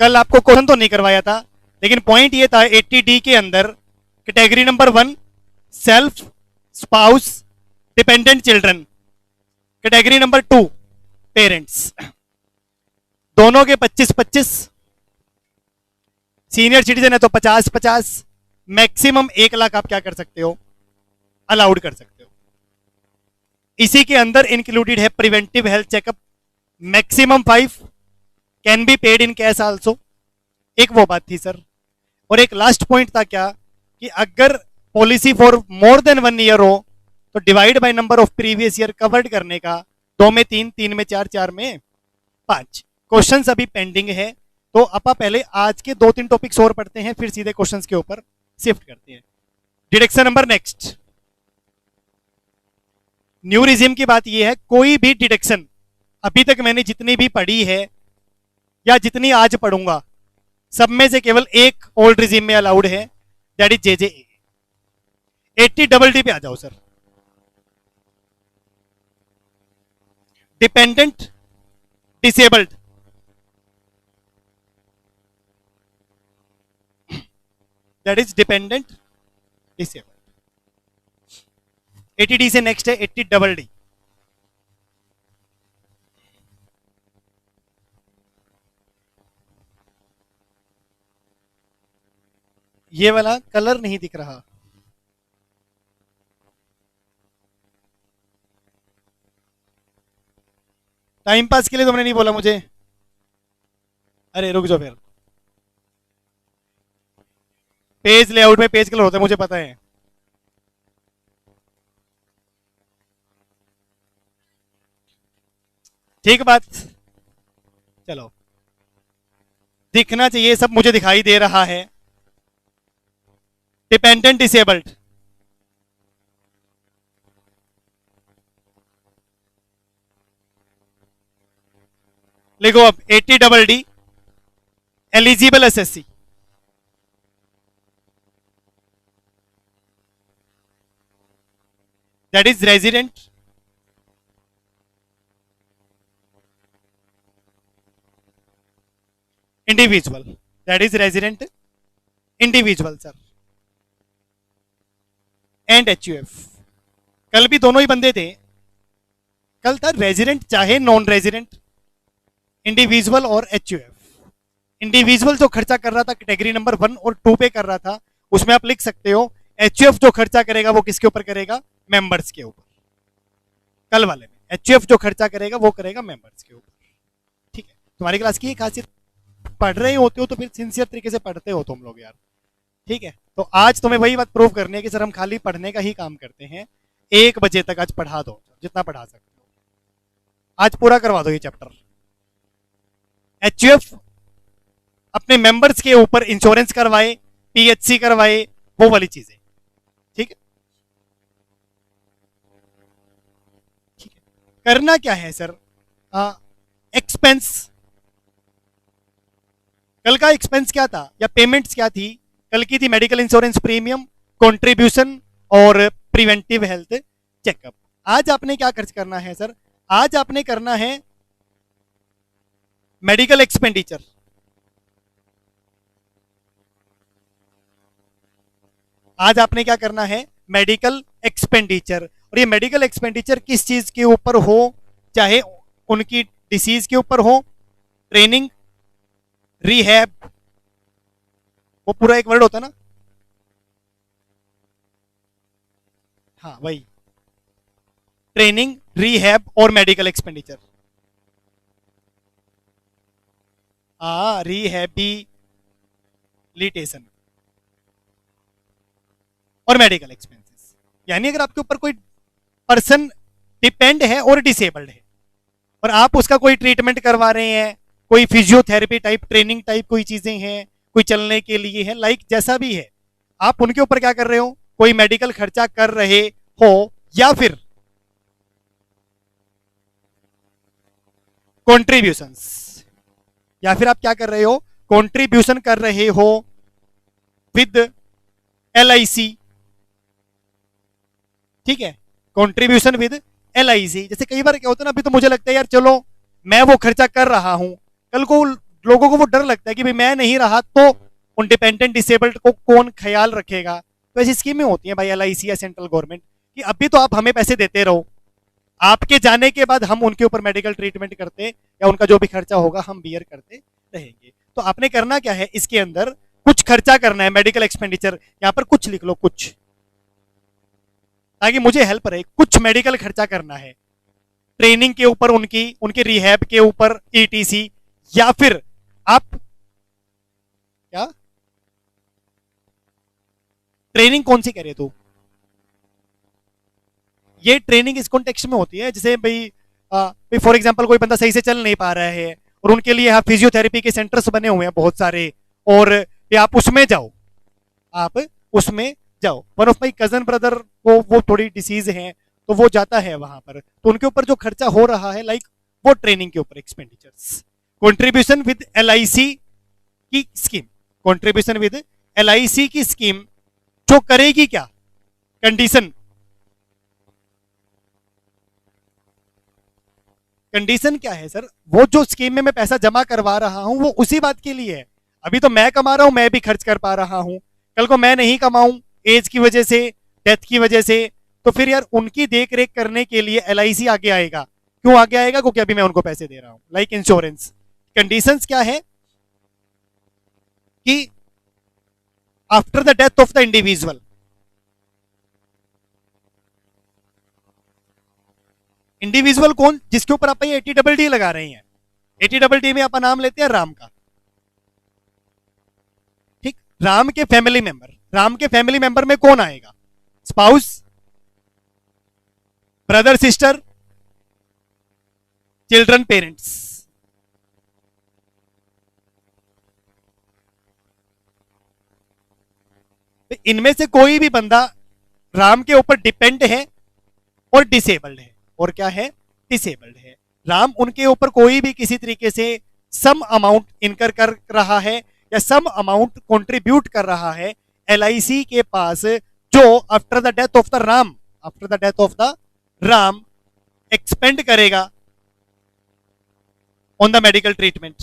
कल आपको क्वेश्चन तो नहीं करवाया था, लेकिन पॉइंट ये था 80D के अंदर category number 1 self spouse dependent children, category number 2 parents, दोनों के 25-25, सीनियर सिटीजन है तो 50-50, मैक्सिमम 1 लाख आप क्या कर सकते हो, अलाउड कर सकते हो। इसी के अंदर इंक्लूडेड है preventive health checkup, maximum 5, can be paid in cash also. एक वो बात थी सर। और एक लास्ट पॉइंट था क्या कि अगर policy for more than 1 year हो तो divide by number of previous year covered करने का, 2 में 3, 3 में 4, 4 में 5। क्वेश्चंस अभी पेंडिंग है, तो अपा पहले आज के 2-3 टॉपिक्स और पढ़ते हैं, फिर सीधे क्वेश्चंस के ऊपर शिफ्ट करते हैं। Deduction number next, new regime की बात यह है, कोई भी डिडक्शन अभी तक मैंने जितनी भी पढ़ी है या जितनी आज पढ़ूंगा, सब में से केवल एक ओल्ड रिजिम में अलाउड है, दैट इज JJAA। 80DD पे आ जाओ sir. Dependent disabled, that is dependent disabled. 80D से नेक्स्ट है 80DD। ये वाला कलर नहीं दिख रहा, टाइम पास के लिए तुमने नहीं बोला मुझे। अरे रुक जाओ, फिर पेज लेआउट में पेज कलर होता है, मुझे पता है। ठीक बात, चलो दिखना चाहिए सब, मुझे दिखाई दे रहा है। डिपेंडेंट डिसेबल्ड, लिखो अब 80DD eligible SSC, that is resident individual, that is resident individual sir, and HUF। कल भी दोनों ही बंदे थे, कल था रेजिडेंट चाहे नॉन रेजिडेंट, इंडिविजुअल और HUF। इंडिविजुअल जो खर्चा कर रहा था कैटेगरी नंबर 1 और 2 पे कर रहा था, उसमें आप लिख सकते हो HUF जो खर्चा करेगा वो किसके ऊपर करेगा, मेंबर्स के ऊपर। कल वाले में HUF जो खर्चा करेगा वो करेगा मेंबर्स के ऊपर। ठीक है, तुम्हारी क्लास की खासियत, पढ़ रहे होते हो तो फिर सिंसियर तरीके से पढ़ते हो तुम लोग यार। ठीक है, तो आज तुम्हें वही बात प्रूव करनी है कि सर हम खाली पढ़ने का ही काम करते हैं। 1 बजे तक आज पढ़ा दो, जितना पढ़ा सकते हो आज पूरा करवा दो ये चैप्टर। HUF अपने मेंबर्स के ऊपर इंश्योरेंस करवाए, PHC करवाए, वो वाली चीजें। ठीक है, ठीक है, करना क्या है सर, एक्सपेंस, कल का एक्सपेंस क्या था या पेमेंट्स क्या थी, कल की थी मेडिकल इंश्योरेंस प्रीमियम, कंट्रीब्यूशन और प्रिवेंटिव हेल्थ चेकअप। आज आपने क्या खर्च करना है सर, आज आपने करना है मेडिकल एक्सपेंडिचर। आज आपने क्या करना है, मेडिकल एक्सपेंडिचर। और ये मेडिकल एक्सपेंडिचर किस चीज के ऊपर हो, चाहे उनकी डिसीज के ऊपर हो, ट्रेनिंग, रिहैब, वो पूरा एक वर्ड होता है ना, हाँ वही, ट्रेनिंग, रिहैब और मेडिकल एक्सपेंडिचर। रिहैबिलिटेशन और मेडिकल एक्सपेंसेस। यानी अगर आपके ऊपर कोई पर्सन डिपेंड है और डिसेबल्ड है और आप उसका कोई ट्रीटमेंट करवा रहे हैं, कोई फिजियोथेरेपी टाइप, ट्रेनिंग टाइप कोई चीजें हैं, कोई चलने के लिए है, लाइक जैसा भी है, आप उनके ऊपर क्या कर रहे हो, कोई मेडिकल खर्चा कर रहे हो, या फिर कॉन्ट्रीब्यूशंस, या फिर आप क्या कर रहे हो, कॉन्ट्रीब्यूशन कर रहे हो विद LIC। ठीक है, कॉन्ट्रीब्यूशन विद LIC। जैसे कई बार क्या होता है ना, अभी तो मुझे लगता है यार चलो मैं वो खर्चा कर रहा हूं, कल को लोगों को वो डर लगता है कि भाई मैं नहीं रहा तो उन डिपेंडेंट डिसेबल्ड को कौन ख्याल रखेगा। तो ऐसी स्कीमें होती हैं भाई LIC या सेंट्रल गवर्नमेंट कि अभी तो आप हमें पैसे देते रहो, आपके जाने के बाद हम उनके ऊपर मेडिकल ट्रीटमेंट करते या उनका जो भी खर्चा होगा हम बियर करते रहेंगे। तो आपने करना क्या है, इसके अंदर कुछ खर्चा करना है, मेडिकल एक्सपेंडिचर यहां पर कुछ लिख लो, कुछ, ताकि मुझे हेल्प रहे। कुछ मेडिकल खर्चा करना है ट्रेनिंग के ऊपर, उनकी उनके रिहैब के ऊपर ETC, या फिर आप क्या ट्रेनिंग कौन सी करे तो ये ट्रेनिंग इस कॉन्टेक्स्ट में होती है जैसे भाई फॉर एग्जांपल कोई बंदा सही से चल नहीं पा रहा है और उनके लिए यहाँ फिजियोथेरेपी के सेंटर्स बने हुए हैं बहुत सारे, और आप उसमें जाओ, आप उसमें जाओ। One of my cousin brother को वो थोड़ी डिसीज है तो वो जाता है वहां पर, तो उनके ऊपर जो खर्चा हो रहा है लाइक वो ट्रेनिंग के ऊपर एक्सपेंडिचर्स। कंट्रीब्यूशन विद LIC की स्कीम, कंट्रीब्यूशन विद LIC की स्कीम जो करेगी क्या, कंडीशन, कंडीशन क्या है सर, वो जो स्कीम में मैं पैसा जमा करवा रहा हूं वो उसी बात के लिए है। अभी तो मैं कमा रहा हूं, मैं भी खर्च कर पा रहा हूं, कल को मैं नहीं कमाऊं एज की वजह से, डेथ की वजह से, तो फिर यार उनकी देख रेख करने के लिए LIC आगे आएगा। क्यों आगे आएगा, क्योंकि अभी मैं उनको पैसे दे रहा हूं, लाइक इंश्योरेंस। कंडीशंस क्या है कि after the death of the individual, individual कौन, जिसके ऊपर आप ये 80DD लगा रहे हैं, 80DD में आप नाम लेते हैं राम का, ठीक, राम के फैमिली मेंबर, राम के फैमिली मेंबर में कौन आएगा, spouse, brother sister, children, parents. इनमें से कोई भी बंदा राम के ऊपर डिपेंड है और डिसेबल्ड है, और क्या है, डिसेबल्ड है। राम उनके ऊपर कोई भी किसी तरीके से सम अमाउंट इनकर कर रहा है या सम अमाउंट कंट्रीब्यूट कर रहा है LIC के पास, जो after the death of the Ram, after the death of the Ram expend करेगा on the medical treatment,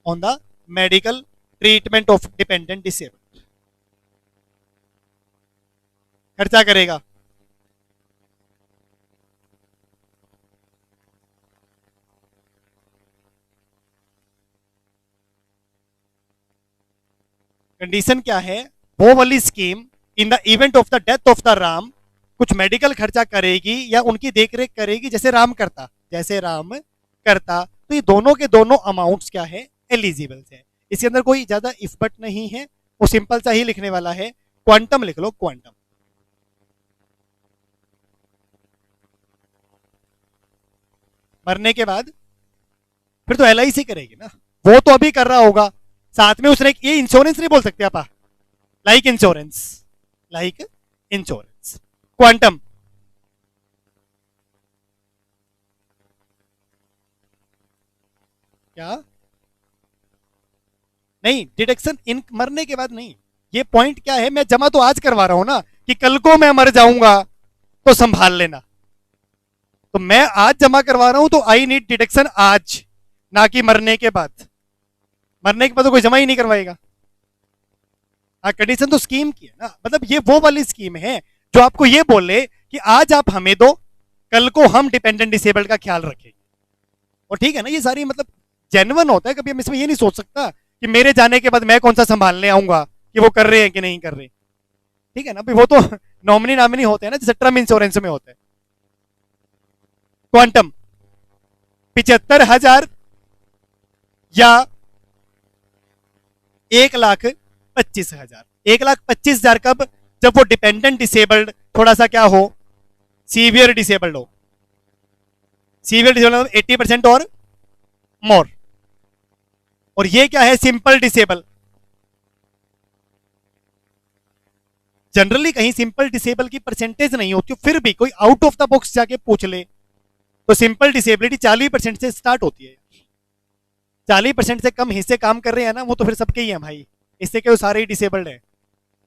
on the medical treatment of dependent disabled, खर्चा करेगा। कंडीशन क्या है, वो वाली scheme in the event of the death of the Ram कुछ medical खर्चा करेगी या उनकी देखरेख करेगी जैसे राम करता, जैसे राम करता। तो ये दोनों के दोनों अमाउंट्स क्या है, एलिजिबल है। इसके अंदर कोई ज्यादा इफ बट नहीं है, वो सिंपल सा ही लिखने वाला है, क्वांटम लिख लो, क्वांटम। मरने के बाद फिर तो LIC करेगी ना, वो तो अभी कर रहा होगा, साथ में उसने ये इंश्योरेंस नहीं बोल सकते आप, like insurance, like insurance. Quantum क्या नहीं, डिडक्शन इन मरने के बाद नहीं। ये पॉइंट क्या है, मैं जमा तो आज करवा रहा हूं ना कि कल को मैं मर जाऊंगा तो संभाल लेना, तो मैं आज जमा करवा रहा हूं तो आई नीड डिडक्शन आज, ना कि मरने के बाद। मरने के बाद तो कोई जमा ही नहीं करवाएगा। हाँ, कंडीशन तो स्कीम की है ना, मतलब ये वो वाली स्कीम है जो आपको ये बोले कि आज आप हमें दो, कल को हम डिपेंडेंट डिसेबल्ड का ख्याल रखेंगे। और ठीक है ना, ये सारी मतलब जेन्युइन होता है, कभी हम इसमें ये नहीं सोच सकता कि मेरे जाने के बाद मैं कौन सा संभालने आऊंगा कि वो कर रहे हैं कि नहीं कर रहे। ठीक है ना भाई, वो तो नॉमिनी नामिनी होते हैं ना, जैसे टर्म इंश्योरेंस में होता है। क्वांटम 75,000 या 1,25,000। 1,25,000 कब, जब वो डिपेंडेंट डिसेबल्ड थोड़ा सा क्या हो, सीवियर डिसेबल्ड हो। सीवियर डिसेबल्ड 80% और मोर। और ये क्या है, सिंपल डिसेबल। जनरली कहीं सिंपल डिसेबल की परसेंटेज नहीं होती, फिर भी कोई आउट ऑफ द बॉक्स जाके पूछ ले तो सिंपल डिसेबिलिटी 40% से स्टार्ट होती है। 40% से कम हिस्से काम कर रहे हैं ना, वो तो फिर सबके ही हैं भाई, इससे क्या सारे ही डिसेबल्ड है।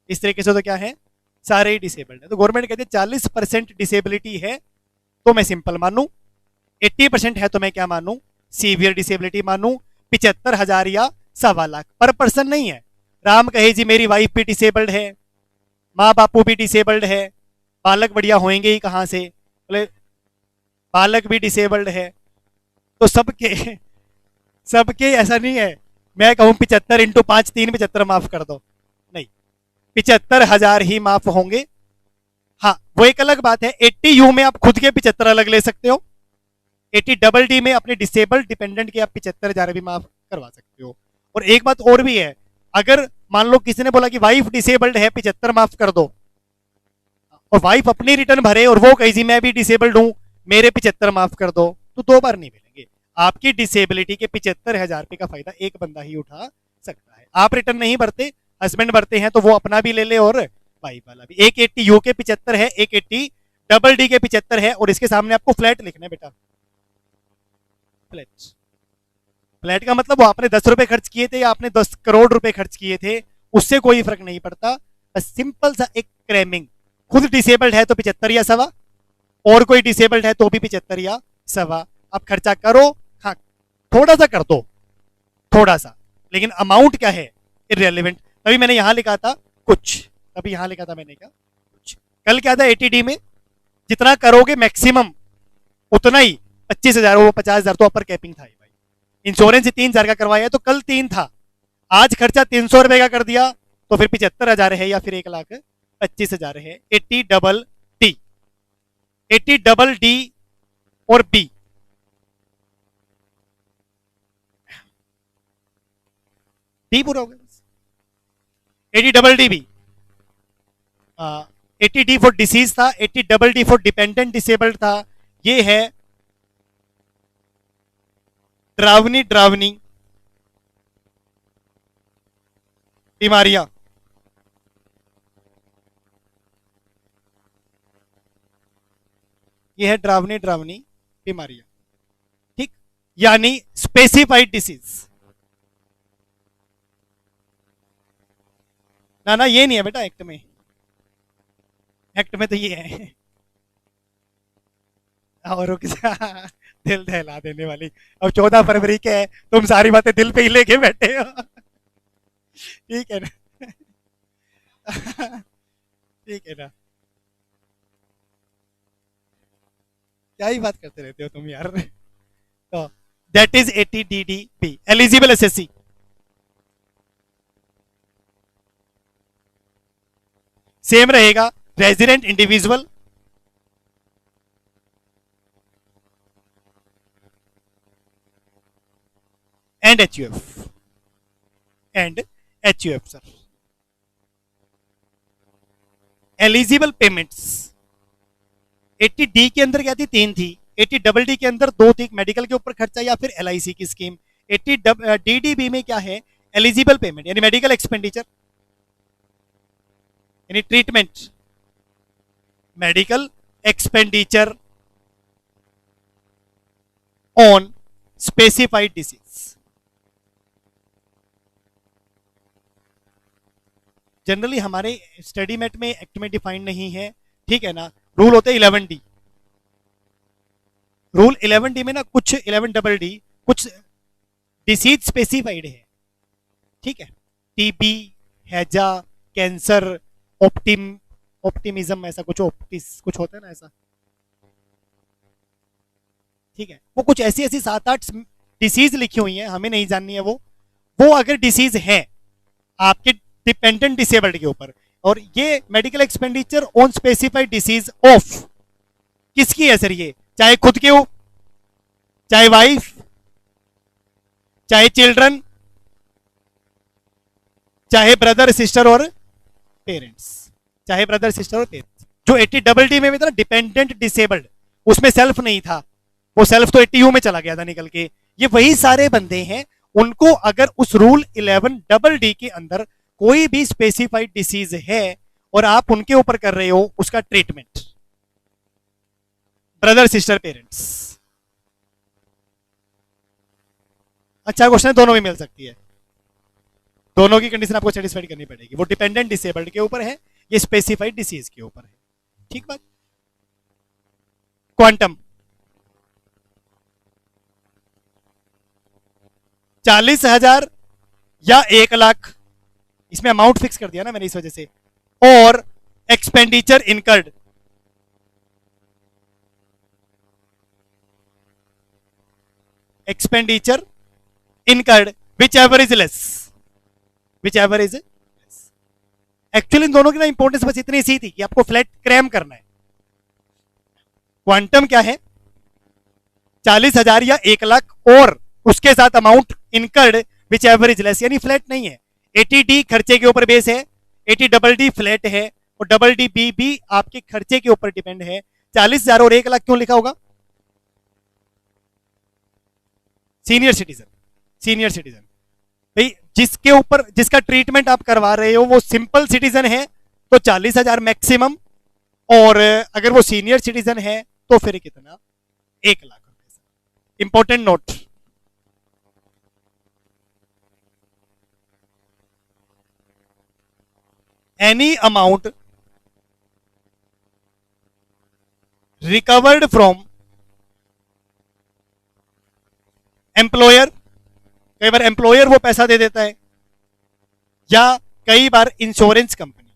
इस तरीके से तो क्या है, सारे ही डिसेबल्ड है। तो गवर्नमेंट कहती है 40% डिसेबिलिटी है तो मैं सिंपल मानूं, 80% है तो मैं क्या मानूं, सीवियर डिसेबिलिटी मानूं 75,000 या 1.25 लाख पर पर्सन नहीं है। राम कहे जी मेरी वाइफ भी डिसेबल्ड है, माँ बापू भी डिसेबल्ड है, बालक बढ़िया होंगे ही कहाँ से, बोले बालक भी डिसेबल्ड है, तो सबके सबके ऐसा नहीं है मैं कहूं 75 इंटू 5 3 75 माफ कर दो, नहीं 75,000 ही माफ होंगे। हाँ वो एक अलग बात है 80U में आप खुद के 75 अलग ले सकते हो, 80 में अपने डिसेबल्ड डिपेंडेंट के आप 75,000 भी माफ करवा सकते हो। और एक बात और भी है, अगर मान लो किसी ने बोला कि वाइफ डिसेबल्ड है 75 माफ कर दो, और वाइफ अपनी रिटर्न भरे और वो कही जी मैं भी डिसेबल्ड हूं मेरे 75 माफ कर दो, तो 2 बार नहीं मिलेंगे। आपकी डिसेबिलिटी के 75,000 रुपए का फायदा एक बंदा ही उठा सकता है। आप रिटर्न नहीं भरते, हस्बैंड भरते हैं तो वो अपना भी ले ले और वाइफ वाला भी। एक 80U के 75 है, एक 80 के 75 है, और इसके सामने आपको फ्लैट लिखना है बेटा, फ्लैट। फ्लैट का मतलब वो आपने 10 रुपए खर्च किए थे या आपने 10 करोड़ रुपए खर्च किए थे, उससे कोई फर्क नहीं पड़ता। बस सिंपल सा एक क्रैमिंग, खुद डिसेबल्ड है तो 75 या 1.25, और कोई डिसेबल्ड है तो भी 75 या 1.25। आप खर्चा करो, हाँ थोड़ा सा कर दो, थोड़ा सा, लेकिन अमाउंट क्या है इररिलेवेंट। तभी मैंने यहां लिखा था कुछ, तभी यहां लिखा था मैंने क्या कुछ। कल क्या था 80D में जितना करोगे मैक्सिमम उतना ही 25,000, वो 50,000 तो अपर कैपिंग था ही भाई। इंश्योरेंस 3,000 का करवाया तो कल 3 था, आज खर्चा 300 रुपए का कर दिया तो फिर 75,000 है या फिर 1,25,000 है। 80 और बी, डी पूरा हो गया। 80 बी, 80D फॉर डिसीज था, 80 फॉर डिपेंडेंट डिसेबल्ड था। ये है ड्रावनी बीमारियां, ये है ड्रावनी बीमारियां, ठीक, यानी स्पेसिफाइड डिसीज। ना ये नहीं है बेटा एक्ट में, एक्ट में तो ये है और दिल दहला देने वाली। अब 14 फरवरी के है, तुम सारी बातें दिल पे ही लेके बैठे हो ठीक है ना ठीक है ना, क्या ही बात करते रहते हो तुम यार तो that is 80DDB eligible SSC. Same रहेगा resident individual and HUF sir. Eligible payments 80D के अंदर क्या थी, 3 थी। 80DD के अंदर 2 थी, मेडिकल के ऊपर खर्चा या फिर LIC की स्कीम। 80DDB में क्या है, एलिजिबल पेमेंट यानी मेडिकल एक्सपेंडिचर यानी treatment, medical expenditure on specified disease. Generally हमारे स्टडी मेट में एक्ट में डिफाइंड नहीं है, ठीक है ना। रूल होते हैं 11D, रूल 11D में ना कुछ 11DD कुछ डिसीज स्पेसिफाइड है, ठीक है। टीबी, हैजा, कैंसर, ऑप्टिमिज्म, ऐसा कुछ कुछ होता है ना ऐसा, ठीक है। वो कुछ ऐसी 7-8 डिसीज लिखी हुई है, हमें नहीं जाननी है वो अगर डिसीज है आपके डिपेंडेंट डिसेबल्ड के ऊपर, और ये medical expenditure on specified disease of किसकी है सर, ये चाहे खुद के हो, चाहे वाइफ, चाहे चिल्ड्रन, चाहे ब्रदर सिस्टर और पेरेंट्स, चाहे ब्रदर सिस्टर और पेरेंट्स। जो 80DD में भी था डिपेंडेंट डिसेबल्ड, उसमें सेल्फ नहीं था, वो सेल्फ तो 80U में चला गया था निकल के। ये वही सारे बंदे हैं, उनको अगर उस रूल 11DD के अंदर कोई भी स्पेसिफाइड डिसीज है और आप उनके ऊपर कर रहे हो उसका ट्रीटमेंट, ब्रदर सिस्टर पेरेंट्स। अच्छा क्वेश्चन है, दोनों भी मिल सकती है, दोनों की कंडीशन आपको सेटिस्फाइड करनी पड़ेगी। वो डिपेंडेंट डिसेबल्ड के ऊपर है, ये स्पेसिफाइड डिसीज के ऊपर है, ठीक बात। क्वांटम 40,000 या 1 लाख, इसमें अमाउंट फिक्स कर दिया ना मैंने इस वजह से, और expenditure incurred, expenditure incurred which ever is less, which ever is less. Actually in दोनों की ना इंपॉर्टेंस बस इतनी सी थी कि आपको फ्लैट क्रैम करना है। क्वांटम क्या है, 40,000 या 1 लाख और उसके साथ amount incurred which ever is less, यानी फ्लैट नहीं है। 80D खर्चे के ऊपर बेस है, 80DD फ्लैट है, और DDB भी आपके खर्चे के ऊपर डिपेंड है। 40,000 और 1 लाख क्यों लिखा होगा? सीनियर सिटीजन, सीनियर सिटीजन भाई, जिसके ऊपर जिसका ट्रीटमेंट आप करवा रहे हो वो सिंपल सिटीजन है तो 40,000 मैक्सिमम, और अगर वो सीनियर सिटीजन है तो फिर कितना, 1 लाख रुपए। Important note, any amount recovered from employer, कई बार एम्प्लॉयर वो पैसा दे देता है, या कई बार इंश्योरेंस कंपनी।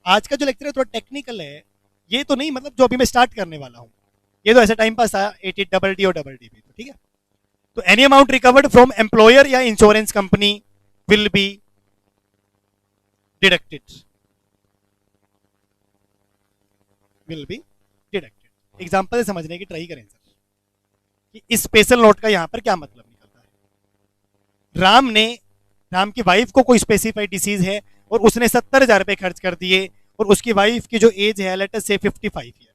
आज का जो लेक्चर है थोड़ा टेक्निकल है, ये तो नहीं मतलब जो अभी मैं स्टार्ट करने वाला हूं, ये तो ऐसा टाइम पास था, 80DD और DDB तो ठीक है। तो any amount recovered from employer या insurance company will be deducted, will be deducted. Example से समझने की ट्राई करें सर कि इस स्पेशल नोट का यहां पर क्या मतलब निकलता है। राम की वाइफ को कोई स्पेसिफाइड डिसीज है और उसने 70,000 रुपए खर्च कर दिए, और उसकी वाइफ की जो एज है लेट अस से 55 ईयर।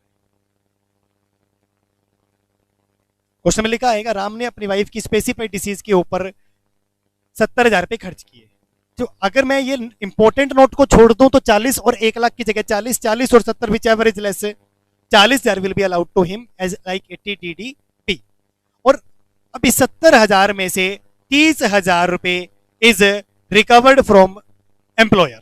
क्वेश्चन में लिखा आएगा राम ने अपनी वाइफ की स्पेसिफाइड डिसीज के ऊपर 70,000 रुपए खर्च किए। तो अगर मैं ये इंपॉर्टेंट नोट को छोड़ दूं तो 40 और 1 लाख की जगह 40, 40 और 70 whichever is less, 40,000 will be allowed to him as like 80DD। और अब इस 70,000 में से 30,000 रुपए इज रिकवर्ड फ्रॉम एम्प्लॉयर,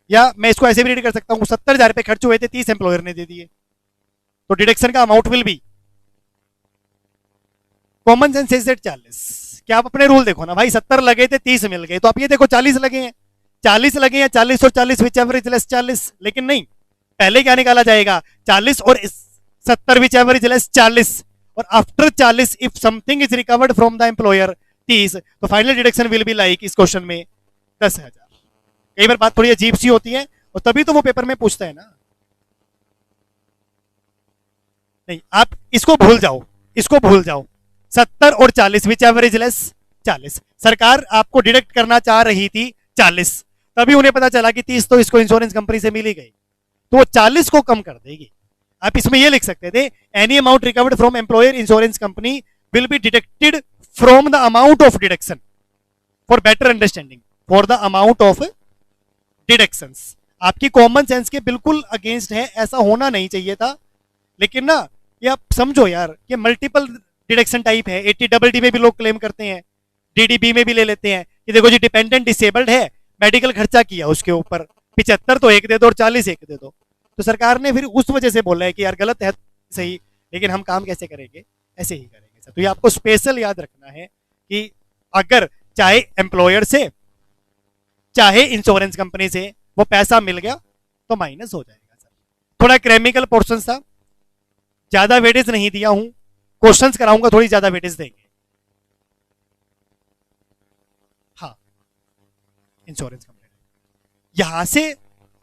या मैं इसको ऐसे भी रीड कर सकता हूं 70,000 रुपए खर्च हुए थे, 30 एम्प्लॉयर ने दे दिए, तो डिडक्शन का amount will be, common sense is that 40। क्या आप अपने रूल देखो ना भाई, 70 लगे थे 30 मिल गए, तो आप ये देखो 40 लगे हैं, 40 लगे हैं, 40 और 40 विच एवर इज लेस 40। लेकिन नहीं, पहले क्या निकाला जाएगा, 40 और 70 विच एवर इज लेस 40, और after 40 if something is recovered from the employer 30, तो final deduction will be like इस क्वेश्चन में 10,000। कई बार बात थोड़ी अजीब सी होती है और तभी तो वो पेपर में पूछता है ना। नहीं, आप इसको भूल जाओ, इसको भूल जाओ, 70 और 40 विच एवर इज लेस 40। सरकार आपको डिडक्ट करना चाह रही थी 40, तभी उन्हें पता चला कि 30 तो इसको इंश्योरेंस कंपनी से मिल ही गई, तो वो 40 को कम कर देगी। आप इसमें ये लिख सकते थे any amount recovered from employer insurance company will be deducted from the amount of deduction, for better understanding, for the amount of deductions. आपकी कॉमन सेंस के बिल्कुल अगेंस्ट है, ऐसा होना नहीं चाहिए था। लेकिन ना ये आप समझो यार, ये मल्टीपल डिडक्शन टाइप है। 80DD में भी लोग क्लेम करते हैं, DDB में भी ले लेते हैं कि देखो जी डिपेंडेंट डिसेबल्ड है, मेडिकल खर्चा किया उसके ऊपर 75 तो एक दे दो और 40 एक दे दो। तो सरकार ने फिर उस वजह से बोला है कि यार गलत है सही, लेकिन हम काम कैसे करेंगे, ऐसे ही करेंगे सर। तो ये आपको स्पेशल याद रखना है कि अगर चाहे एम्प्लॉयर से चाहे इंश्योरेंस कंपनी से वो पैसा मिल गया तो माइनस हो जाएगा सर। थोड़ा क्रेमिकल पोर्शन था, ज्यादा वेटेज नहीं दिया हूं, क्वेश्चंस कराऊंगा थोड़ी ज्यादा वेटेज देंगे। हाँ, इंश्योरेंस कंपनी यहां से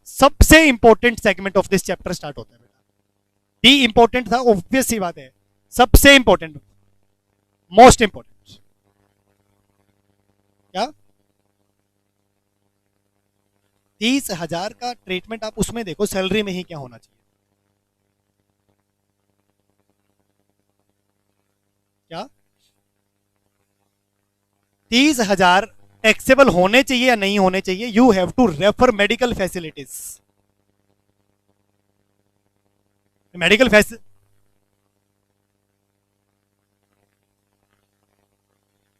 सबसे important segment of this chapter start होता है बेटा। डी इंपॉर्टेंट था, ऑब्वियस सी बात है, सबसे इंपॉर्टेंट, मोस्ट इंपॉर्टेंट। क्या 30,000 का ट्रीटमेंट आप उसमें देखो सैलरी में ही क्या होना चाहिए, क्या 30,000 टैक्सेबल होने चाहिए या नहीं होने चाहिए। You have to refer medical facilities, medical facility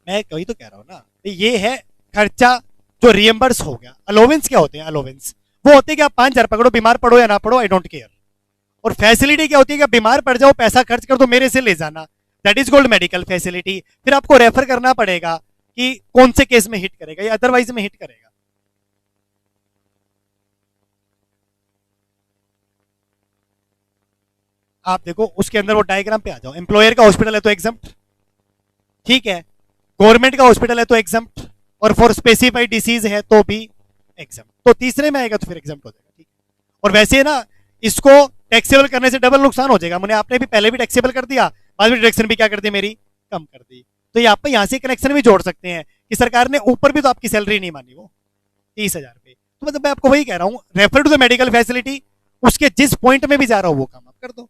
मैं वही तो कह रहा हूं ना, ये है खर्चा जो रिएम्बर्स हो गया। अलोवेंस क्या होते हैं, अलोवेंस वो होते हैं कि आप 5,000 पकड़ो, बीमार पड़ो या ना पड़ो, आई डोंट केयर, और फैसिलिटी क्या होती है कि बीमार पड़ जाओ पैसा खर्च कर दो मेरे से ले जाना, that is called medical facility. फिर आपको रेफर करना पड़ेगा कि कौन से केस में हिट करेगा या अदरवाइज में हिट करेगा। आप देखो उसके अंदर वो डायग्राम पे आ जाओ, एम्प्लॉयर का हॉस्पिटल है तो एग्जम्प्ट, ठीक है, गवर्नमेंट का हॉस्पिटल है तो एग्जम्प्ट, और फॉर स्पेसिफाइड डिसीज है तो भी एग्जम्प्ट। तो तीसरे में आएगा तो फिर एग्जम्प्ट हो जाएगा, ठीक है। और वैसे ना इसको टैक्सेबल करने से डबल नुकसान हो जाएगा, मैंने आपने भी पहले भी टैक्सेबल कर दिया, बाद में डिडक्शन भी क्या कर दी मेरी, कम कर दी। तो ये आप यहाँ से कनेक्शन भी जोड़ सकते हैं कि सरकार ने ऊपर भी तो आपकी सैलरी नहीं मानी वो 30,000 पे। तो मतलब मैं आपको वही कह रहा हूँ, refer to the medical facility, उसके जिस पॉइंट में भी जा रहा हो वो काम आप कर दो,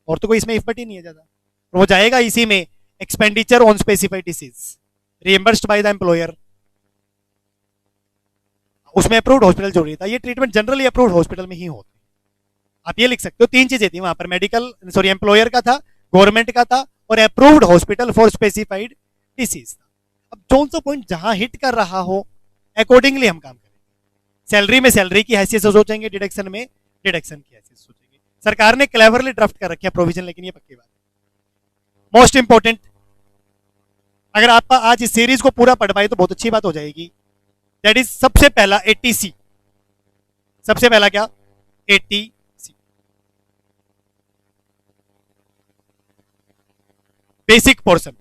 और तो कोई इसमें इफर्ट ही नहीं है ज्यादा। तो वो जाएगा इसी में, expenditure on specified disease reimbursed by the employer, उसमें अप्रूव्ड हॉस्पिटल जरूरी था। ये ट्रीटमेंट जनरली अप्रूव्ड हॉस्पिटल में ही होती है। आप ये लिख सकते हो, तीन चीजें थी वहां पर, मेडिकल सॉरी एम्प्लॉयर का था, गवर्नमेंट का था, और approved hospital for specified disease था। अब जोन सा पॉइंट जहां हिट कर रहा हो अकॉर्डिंगली हम काम करेंगे। सैलरी में सैलरी की हैसियत से सोचेंगे, डिडक्शन में डिडक्शन की हैसियत से सोचेंगे। सरकार ने क्लेवरली ड्राफ्ट कर रखा है प्रोविजन, लेकिन ये पक्की बात है। मोस्ट इंपॉर्टेंट, अगर आप आज इस सीरीज को पूरा पढ़ पाए तो बहुत अच्छी बात हो जाएगी। दैट इज सबसे पहला 80C, सबसे पहला क्या 80C, बेसिक पोर्शन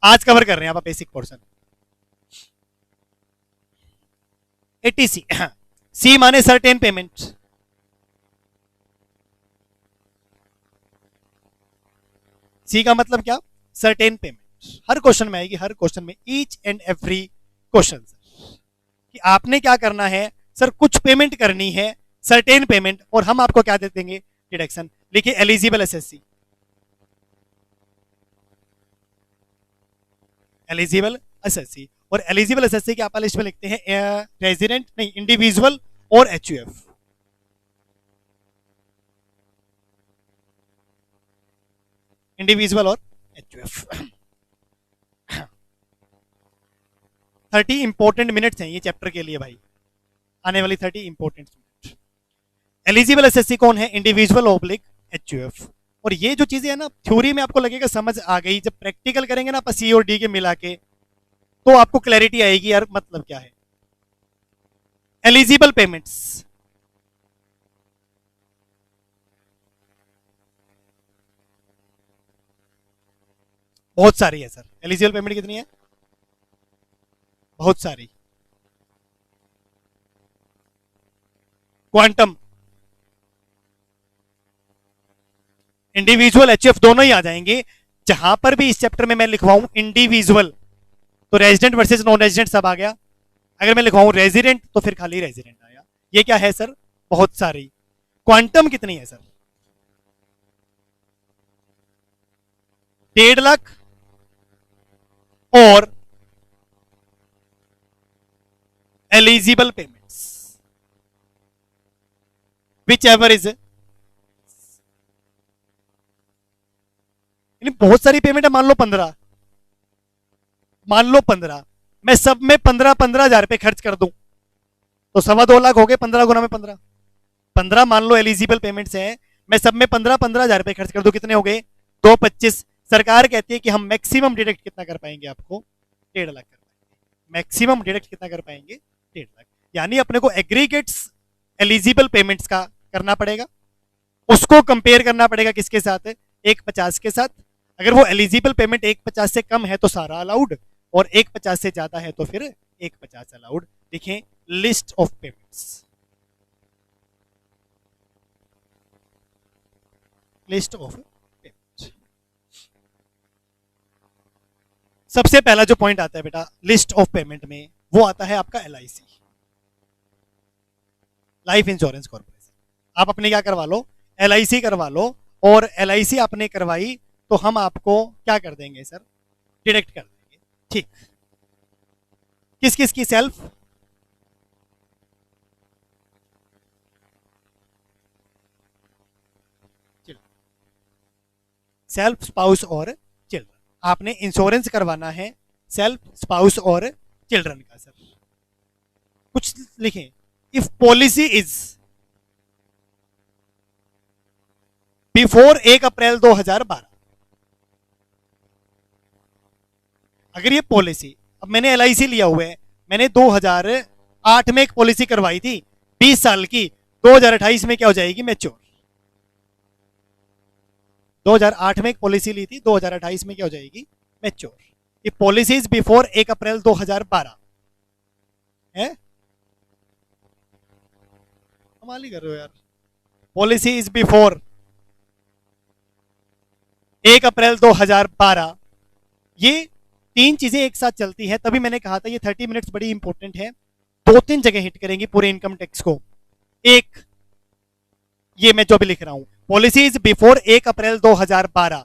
आज कवर कर रहे हैं आप, बेसिक पोर्शन 80C। सी माने सर्टेन पेमेंट, सी का मतलब क्या, सर्टेन पेमेंट। हर क्वेश्चन में आएगी, हर क्वेश्चन में, ईच एंड एवरी क्वेश्चन, कि आपने क्या करना है सर, कुछ पेमेंट करनी है, सर्टेन पेमेंट, और हम आपको क्या दे देंगे, डिडक्शन। लिखिए एलिजिबल एसएससी, एलिजिबल एसएससी, और एलिजिबल एसएससी के आप लिस्ट में लिखते हैं रेजिडेंट नहीं, इंडिविजुअल और एचयूएफ। इंडिविजुअल और एचयूएफ। 30 इंपॉर्टेंट मिनट्स हैं ये चैप्टर के लिए भाई, आने वाली 30 इंपॉर्टेंट मिनट। एलिजिबल एसएससी कौन है, इंडिविजुअल ऑब्लिक एचयूएफ। और ये जो चीजें है ना थ्योरी में आपको लगेगा समझ आ गई, जब प्रैक्टिकल करेंगे ना आप सी और डी के मिला के, तो आपको क्लैरिटी आएगी यार मतलब क्या है। एलिजिबल पेमेंट्स, बहुत सारी है सर। एलिजिबल पेमेंट कितनी है, बहुत सारी। क्वांटम, इंडिविजुअल एचएफ दोनों ही आ जाएंगे। जहां पर भी इस चैप्टर में मैं लिखवाऊं इंडिविजुअल तो रेजिडेंट वर्सेस नॉन रेजिडेंट सब आ गया, अगर मैं लिखवाऊं रेजिडेंट तो फिर खाली रेजिडेंट आया। ये क्या है सर, बहुत सारी। क्वांटम कितनी है सर, 1.5 लाख और eligible payments which ever is, बहुत सारी पेमेंट है। मान लो 15, मान लो 15, मैं सब में 15-15 हजार रुपए खर्च कर दूं तो 2.25 लाख हो गए, 15 गुना में 15, 15 मान लो एलिजिबल पेमेंट्स हैं, मैं सब में 15-15 हजार रुपए खर्च कर दूं, कितने हो गए, 225। सरकार कहती है कि हम मैक्सिमम डिडक्ट कितना कर पाएंगे, आपको 1.5 लाख कर पाएंगे। मैक्सिमम डिडक्ट कितना कर पाएंगे, 1.5 लाख। यानी अपने को एग्रीगेट्स एलिजिबल पेमेंट्स का करना पड़ेगा, उसको कंपेयर करना पड़ेगा किसके साथ, 150 के साथ। अगर वो एलिजिबल पेमेंट 150 से कम है तो सारा अलाउड, और 150 से ज्यादा है तो फिर 150 अलाउड। देखें list of payments, list of payment. सबसे पहला जो पॉइंट आता है बेटा लिस्ट ऑफ पेमेंट में, वो आता है आपका एलआईसी, लाइफ इंश्योरेंस कॉर्पोरेशन। आप अपने क्या करवा लो, एलआईसी करवा लो, और एलआईसी आपने करवाई तो हम आपको क्या कर देंगे सर, डिडक्ट कर देंगे। ठीक, किस किस की, सेल्फ, सेल्फ, स्पाउस और चिल्ड्रन। आपने इंश्योरेंस करवाना है सेल्फ, स्पाउस और चिल्ड्रन का। सर कुछ लिखें, इफ पॉलिसी इज, बिफोर 1 अप्रैल 2012। अगर ये पॉलिसी, अब मैंने एलआईसी लिया हुआ है, मैंने 2008 में एक पॉलिसी करवाई थी 20 साल की, 2028 में क्या हो जाएगी, मैच्योर। 2008 में एक पॉलिसी ली थी, 2028 में क्या हो जाएगी, मैच्योर। ये पॉलिसीज बिफोर 1 अप्रैल 2012 है। कमाल ही कर रहे हो यार। पॉलिसीज बिफोर 1 अप्रैल 2012, ये तीन चीजें एक साथ चलती है, तभी मैंने कहा था ये 30 मिनट्स बड़ी इंपॉर्टेंट है। दो तीन जगह हिट करेंगी पूरे इनकम टैक्स को। एक, ये मैं जो भी लिख रहा हूं, पॉलिसीज बिफोर 1 अप्रैल 2012,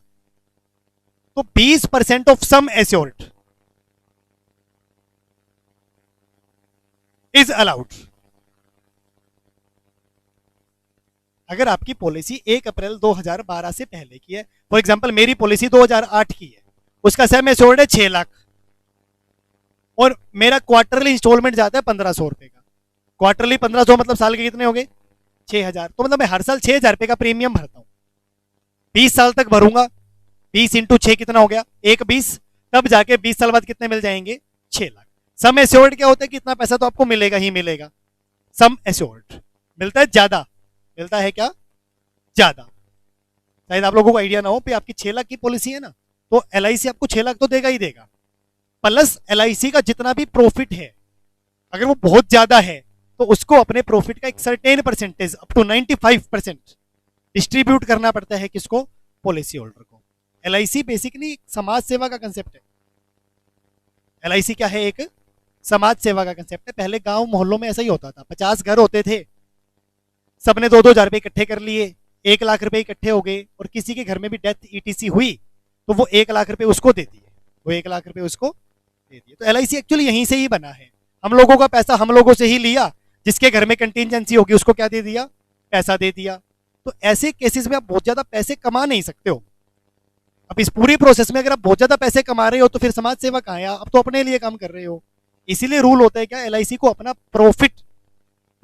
तो 20% of sum assured is allowed. अगर आपकी पॉलिसी 1 अप्रैल 2012 से पहले की है, फॉर एग्जांपल मेरी पॉलिसी 2008 की है, उसका सम एश्योर्ड है 6 लाख, और मेरा क्वार्टरली इंस्टॉलमेंट जाता है 1500 रुपए का। क्वार्टरली 1500 मतलब साल के कितने हो गए, 6000। तो मतलब मैं हर साल 6000 रुपए का प्रीमियम भरता हूं, 20 साल तक भरूंगा। 20 इंटू 6 कितना हो गया, 120। तब जाके 20 साल बाद कितने मिल जाएंगे, 6 लाख। सम एश्योर्ड क्या होता है कि इतना पैसा तो आपको मिलेगा ही मिलेगा। सम एश्योर्ड मिलता है ज्यादा, मिलता है क्या, ज्यादा। शायद आप लोगों को आइडिया ना हो, पे आपकी 6 लाख की पॉलिसी है ना, तो एलआईसी आपको 6 लाख तो देगा ही देगा, प्लस एलआईसी का जितना भी प्रॉफिट है, अगर वो बहुत ज्यादा है तो उसको अपने प्रॉफिट का एक certain percentage up to 95% distribute करना पड़ता है, किसको, पॉलिसी होल्डर को। एलआईसी बेसिकली समाज सेवा का कंसेप्ट है। एलआईसी क्या है, एक समाज सेवा का कंसेप्ट है। पहले गांव मोहल्लों में ऐसा ही होता था, 50 घर होते थे, सबने 2-2 हजार रुपए इकट्ठे कर लिए, 1 लाख रुपए इकट्ठे हो गए, और किसी के घर में भी डेथ ईटीसी हुई तो वो 1 लाख रुपए उसको दे दिए, वो 1 लाख रुपए उसको दे दिए। तो एलआईसी एक्चुअली यहीं से ही बना है। हम लोगों का पैसा हम लोगों से ही लिया, जिसके घर में कंटीजेंसी होगी उसको क्या दे दिया, पैसा दे दिया। तो ऐसे केसेस में आप बहुत ज्यादा पैसे कमा नहीं सकते हो। अब इस पूरी प्रोसेस में अगर आप बहुत ज्यादा पैसे कमा रहे हो तो फिर समाज सेवा कहाँ है, आप तो अपने लिए काम कर रहे हो। इसीलिए रूल होता है क्या, एलआईसी को अपना प्रॉफिट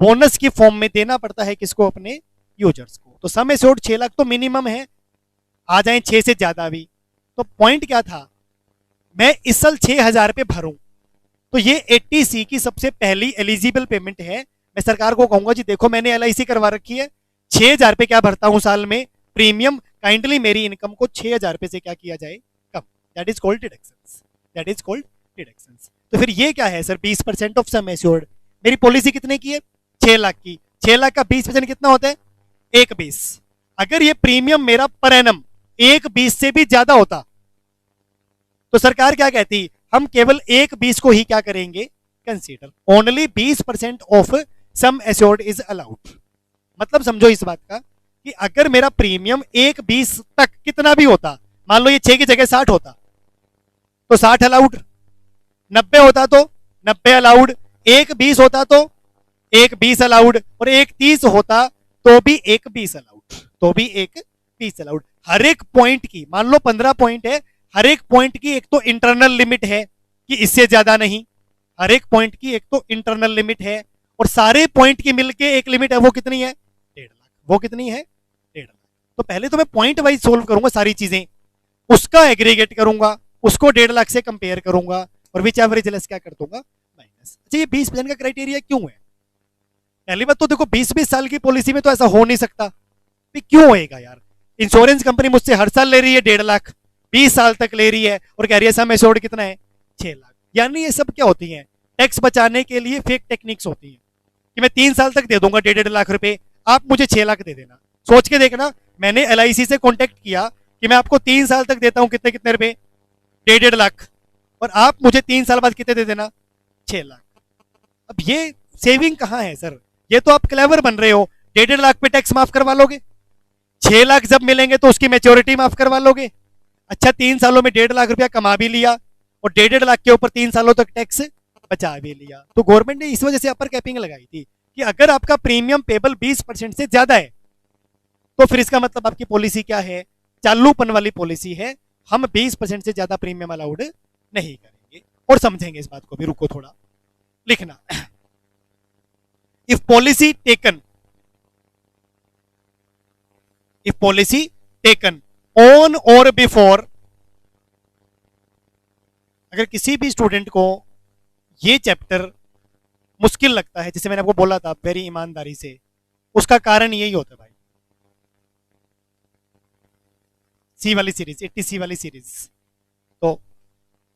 बोनस की फॉर्म में देना पड़ता है, किसको, अपने यूजर्स को। तो सम एश्योर्ड 6 लाख तो मिनिमम है, आ जाए 6 से ज्यादा भी। तो पॉइंट क्या था, मैं इस साल 6000 रुपए भरूं, तो ये 80C की सबसे पहली एलिजिबल पेमेंट है। मैं सरकार को कहूंगा जी देखो मैंने एलआईसी करवा रखी है, 6000 रुपए क्या भरता हूं साल में प्रीमियम, काइंडली मेरी इनकम को 6000 रुपए से क्या किया जाए, कम। That is called deductions, that is called deductions. तो फिर ये क्या है सर, 20% ऑफ सम एश्योर्ड। मेरी पॉलिसी कितने की है, 6 लाख की। 6 लाख का 20% कितना होता है, 1/20। अगर ये प्रीमियम मेरा पर एनम 1/20 से भी ज्यादा होता तो सरकार क्या कहती, हम केवल 1/20 को ही क्या करेंगे, consider. Only 20% of sum assured is allowed. मतलब समझो इस बात का कि अगर मेरा प्रीमियम 1/20 तक कितना भी होता, मान लो ये 6 की जगह 60 होता तो 60 अलाउड, 90 होता तो 90 अलाउड, 1/20 होता तो 1/20 अलाउड, और 1/30 होता तो भी 1/20 अलाउड, तो भी 1/20 अलाउड। हर एक पॉइंट की, मान लो 15 पॉइंट है, हर एक पॉइंट की एक तो इंटरनल लिमिट है कि इससे ज्यादा नहीं, हर एक पॉइंट की एक तो इंटरनल लिमिट है, और सारे पॉइंट की मिलके एक लिमिट है, वो कितनी है, 1.5 लाख। वो कितनी है, 1.5 लाख। तो पहले तो मैं पॉइंट वाइज सोल्व करूंगा सारी चीजें, उसका एग्रीगेट करूंगा, उसको 1.5 लाख से कंपेयर करूंगा, और विच एवरेज लेस क्या कर दूंगा, माइनस। अच्छा ये 20% का क्राइटेरिया क्यों है, पहली बात तो देखो 20-20 साल की पॉलिसी में तो ऐसा हो नहीं सकता, क्यों होएगा यार। इंश्योरेंस कंपनी मुझसे हर साल ले रही है 1.5 लाख, 20 साल तक ले रही है, और कह रही है सम एश्योर्ड कितना है, 6 लाख। यानी ये सब क्या होती है, टैक्स बचाने के लिए फेक टेक्निक्स होती हैं कि मैं 3 साल तक दे दूंगा 1.5 लाख रुपए, आप मुझे 6 लाख दे देना। सोच के देखना, मैंने एलआईसी से कॉन्टेक्ट किया कि मैं आपको 3 साल तक देता हूं कितने कितने रुपए, 1.5 लाख, और आप मुझे 3 साल बाद कितने दे देना, 6 लाख। अब ये सेविंग कहां है सर, ये तो आप क्लेवर बन रहे हो। 1.5 लाख पे टैक्स माफ करवा लोगे, 6 लाख जब मिलेंगे तो उसकी मैच्योरिटी माफ करवा लोगे। अच्छा 3 सालों में 1.5 लाख रुपया कमा भी लिया, और 1.5 लाख के ऊपर 3 सालों तक टैक्स बचा भी लिया। तो गवर्नमेंट ने इस वजह से अपर कैपिंग लगाई थी कि अगर आपका प्रीमियम पेबल 20% से ज्यादा है तो फिर इसका मतलब आपकी पॉलिसी क्या है, चालूपन वाली पॉलिसी है, हम 20% से ज्यादा प्रीमियम अलाउड नहीं करेंगे। और समझेंगे इस बात को भी, रुको थोड़ा लिखना। इफ पॉलिसी टेकन ऑन और बिफोर, अगर किसी भी स्टूडेंट को ये चैप्टर मुश्किल लगता है, जैसे मैंने आपको बोला था वेरी ईमानदारी से, उसका कारण यही होता है भाई। सी वाली सीरीज, 80 वाली सीरीज, तो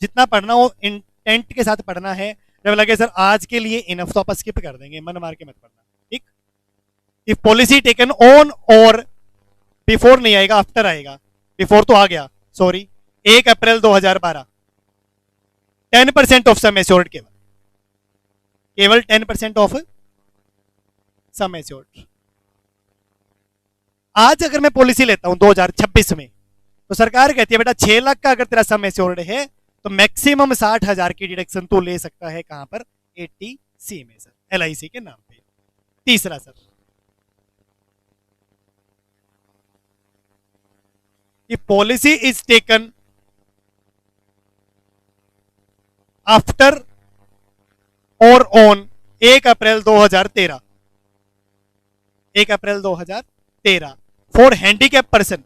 जितना पढ़ना हो इंटेंट के साथ पढ़ना है। जब लगे सर आज के लिए इनफ तो आप स्किप कर देंगे, मन मार के मत पढ़ना, ठीक। इफ पॉलिसी टेकन ऑन और बिफोर नहीं आएगा, आफ्टर आएगा। बिफोर तो आ गया, sorry. 1 April 2012, 10% of sum assured, केवल 10% ऑफ सम एश्योर्ड। आज अगर मैं पॉलिसी लेता हूं 2026 में, तो सरकार कहती है बेटा 6 लाख का अगर तेरा सम एश्योर्ड है तो मैक्सिमम 60,000 की डिडक्शन तू ले सकता है। कहां पर? 80C में सर, LIC के नाम पे। तीसरा सर, ये पॉलिसी इज टेकन आफ्टर और on 1 April 2013, 1 April 2013 for handicap person.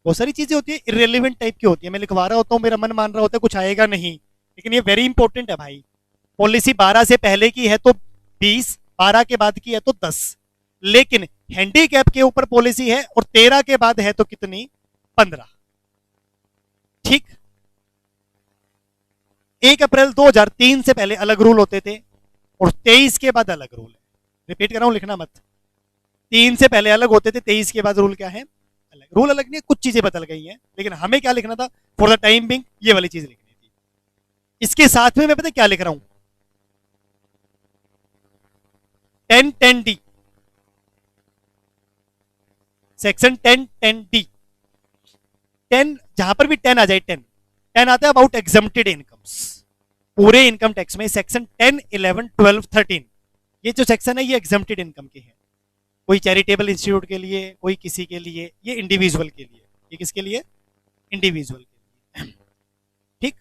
बहुत सारी चीजें होती है इररिलेवेंट टाइप की होती है, मैं लिखवा रहा होता हूं, मेरा मन मान रहा होता है कुछ आएगा नहीं, लेकिन ये वेरी इंपॉर्टेंट है भाई। पॉलिसी 12 से पहले की है तो 20, 12 के बाद की है तो 10, लेकिन हैंडीकैप के ऊपर पॉलिसी है और 13 के बाद है तो कितनी? 15, ठीक। 1 अप्रैल 2003 से पहले अलग रूल होते थे और 23 के बाद अलग रूल है। रिपीट कर रहा हूं, लिखना मत। 3 से पहले अलग होते थे, 23 के बाद रूल क्या है? अलग। रूल अलग नहीं है, कुछ चीजें बदल गई हैं, लेकिन हमें क्या लिखना था? फॉर द टाइम बिंग ये वाली चीज लिखनी थी। इसके साथ में मैं पता क्या लिख रहा हूं? 1010D, section 1010D। 10 जहां पर भी 10 आ जाए, 10 आता है अबाउट एग्जम्प्टेड इनकम्स, पूरे इनकम टैक्स में। सेक्शन 10, 11, 12, 13, ये जो सेक्शन है ये एग्जम्प्टेड इनकम के हैं। कोई चैरिटेबल इंस्टीट्यूट के लिए, कोई किसी के लिए, ये इंडिविजुअल के लिए। ये किसके लिए? इंडिविजुअल के लिए, ठीक।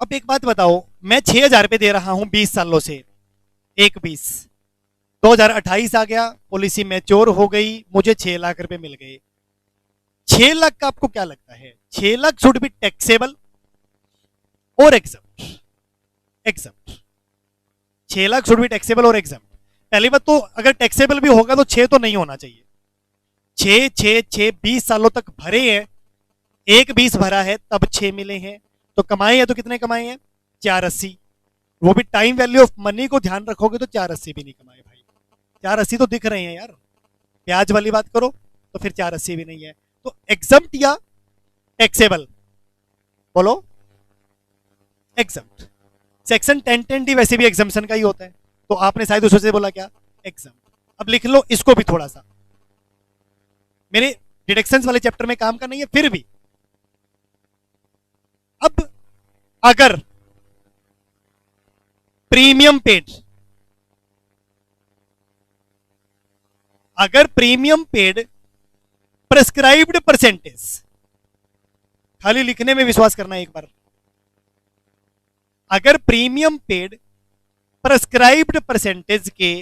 अब एक बात बताओ, मैं 6,000 रुपए दे रहा हूं 20 सालों से, 1/20, 2028 आ गया, पॉलिसी मैच्योर हो गई, मुझे 6 लाख रुपए मिल गए। 6 लाख का आपको क्या लगता है? 6 लाख शुड बी टैक्सेबल और exempt? Exempt. 6 lakh should be taxable और एग्जम्प्ट। पहली बात तो अगर टैक्सेबल भी होगा तो 6 तो नहीं होना चाहिए। 6 6 6 20 सालों तक भरे हैं, 1/20 भरा है तब 6 मिले हैं, तो कमाए हैं तो कितने कमाए हैं? 480। वो भी टाइम वैल्यू ऑफ मनी को ध्यान रखोगे तो 480 भी नहीं कमाए भाई। 480 तो दिख रहे हैं यार, ब्याज वाली बात करो तो फिर 480 भी नहीं है। तो एग्जम्प्ट या टैक्सेबल? बोलो। एग्जम्प्ट। सेक्शन 1010D वैसे भी एग्जम्पशन का ही होता है, तो आपने शायद उसमें से बोला क्या? एग्जम्प्ट। अब लिख लो इसको भी थोड़ा सा, मेरे डिडक्शंस वाले चैप्टर में काम का नहीं है फिर भी। अब अगर प्रीमियम पेड, अगर प्रीमियम पेड प्रेस्क्राइब्ड परसेंटेज, खाली लिखने में विश्वास करना एक बार, अगर प्रीमियम पेड प्रेस्क्राइब्ड परसेंटेज के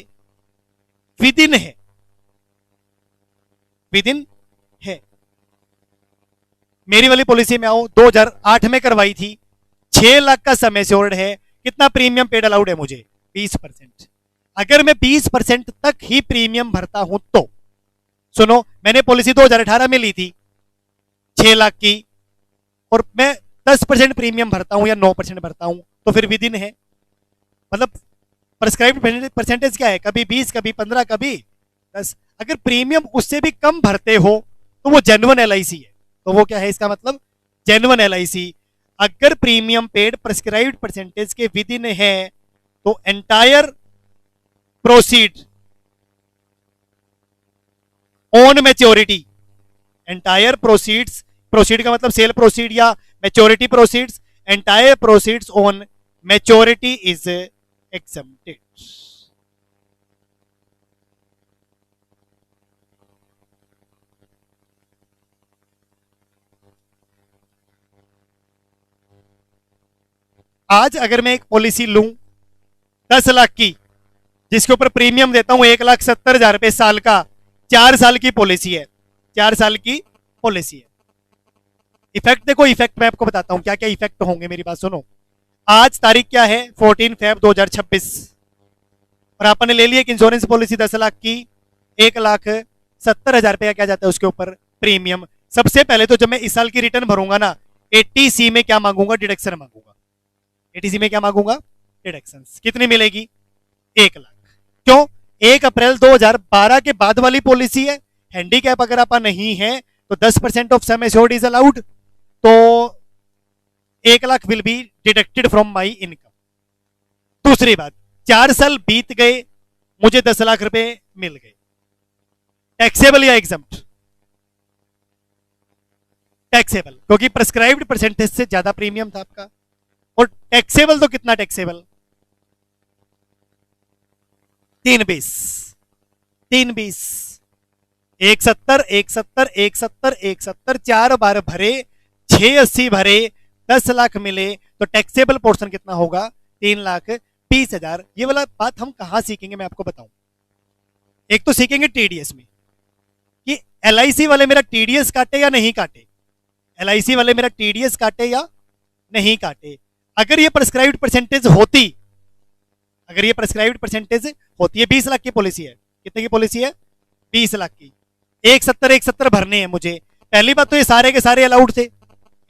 विदिन है, विदिन है। मेरी वाली पॉलिसी में आओ, 2008 में करवाई थी, 6 लाख का सम एश्योर्ड है, कितना प्रीमियम पेड अलाउड है मुझे? 20%। अगर मैं 20% तक ही प्रीमियम भरता हूं तो, सुनो, मैंने पॉलिसी 2018 में ली थी 6 लाख की, और मैं 10% प्रीमियम भरता हूं या 9% भरता हूं, तो फिर विदिन है। मतलब प्रेस्क्राइब्ड परसेंटेज क्या है? कभी 20, कभी 15, कभी 10। अगर प्रीमियम उससे भी कम भरते हो तो वो जेन्युइन LIC है। तो वो क्या है इसका मतलब? Genuine LIC। अगर प्रीमियम पेड प्रेस्क्राइब्ड परसेंटेज के विद इन है तो entire proceed on maturity, entire proceeds, proceed का मतलब सेल प्रोसीड या maturity proceeds, entire proceeds on maturity is exempted। आज अगर मैं एक पॉलिसी लूं 10 लाख की, जिसके ऊपर प्रीमियम देता हूं 1,70,000 रुपए साल का, 4 साल की पॉलिसी है, 4 साल की पॉलिसी है। इफेक्ट देखो, इफेक्ट मैं आपको बताता हूं क्या क्या इफेक्ट होंगे, मेरी बात सुनो। आज तारीख क्या है, 14 फेब 2026, और आपने ले लिया एक इंश्योरेंस पॉलिसी 10 लाख की, 1,70,000 रुपए का क्या जाता है उसके ऊपर प्रीमियम। सबसे पहले तो जब मैं इस साल की रिटर्न भरूंगा ना, 80C में क्या मांगूंगा, डिडक्शन मांगूंगा। 80C में क्या मांगूंगा, डिडक्शन। कितनी मिलेगी, 1 लाख। क्यों, 1 अप्रैल 2012 के बाद वाली पॉलिसी है। हैंडीकैप अगर आप नहीं है तो 10% of sum assured is allowed, तो 1 lakh will be deducted from my income. दूसरी बात, 4 साल बीत गए, मुझे 10 लाख रुपए मिल गए, टैक्सेबल या एग्जम्प्ट, टैक्सेबल, क्योंकि प्रेस्क्राइब्ड परसेंटेज से ज्यादा प्रीमियम था आपका। और टैक्सेबल तो कितना टैक्सेबल, 320, 320, 170, 170, 170, 170, 4 बार भरे, 680 भरे, 10 लाख मिले, तो टैक्सेबल पोर्शन कितना होगा, 3,20,000। ये वाला बात हम कहां सीखेंगे मैं आपको बताऊं। एक तो सीखेंगे टीडीएस में कि एलआईसी वाले मेरा टीडीएस काटे या नहीं काटे, एलआईसी वाले मेरा टीडीएस काटे या नहीं काटे। अगर ये प्रेस्क्राइब्ड परसेंटेज होती, अगर ये प्रेस्क्राइब्ड परसेंटेज होती है, 20 लाख की पॉलिसी है, कितने की पॉलिसी है, 20 लाख की, 170 170 भरने हैं मुझे। पहली बात तो ये सारे के सारे अलाउड थे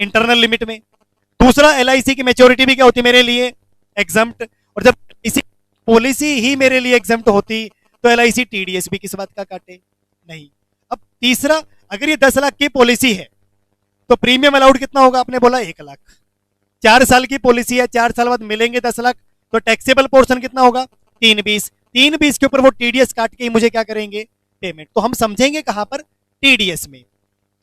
इंटरनल लिमिट में। दूसरा, एलआईसी की मेच्योरिटी भी क्या होती मेरे लिए, एग्जम्प्ट। और जब इसी पॉलिसी ही मेरे लिए एग्जम्प्ट होती तो एलआईसी टीडीएस भी किस बात का काटे, नहीं। अब तीसरा, अगर ये 10 लाख की पॉलिसी है तो प्रीमियम अलाउड कितना होगा, आपने बोला 1 लाख। 4 साल की पॉलिसी है, 4 साल बाद मिलेंगे 10 लाख, तो टैक्सेबल पोर्शन कितना होगा, 320। 320 के ऊपर वो टीडीएस काट के मुझे क्या करेंगे, पेमेंट। तो हम समझेंगे कहां पर, टीडीएस में।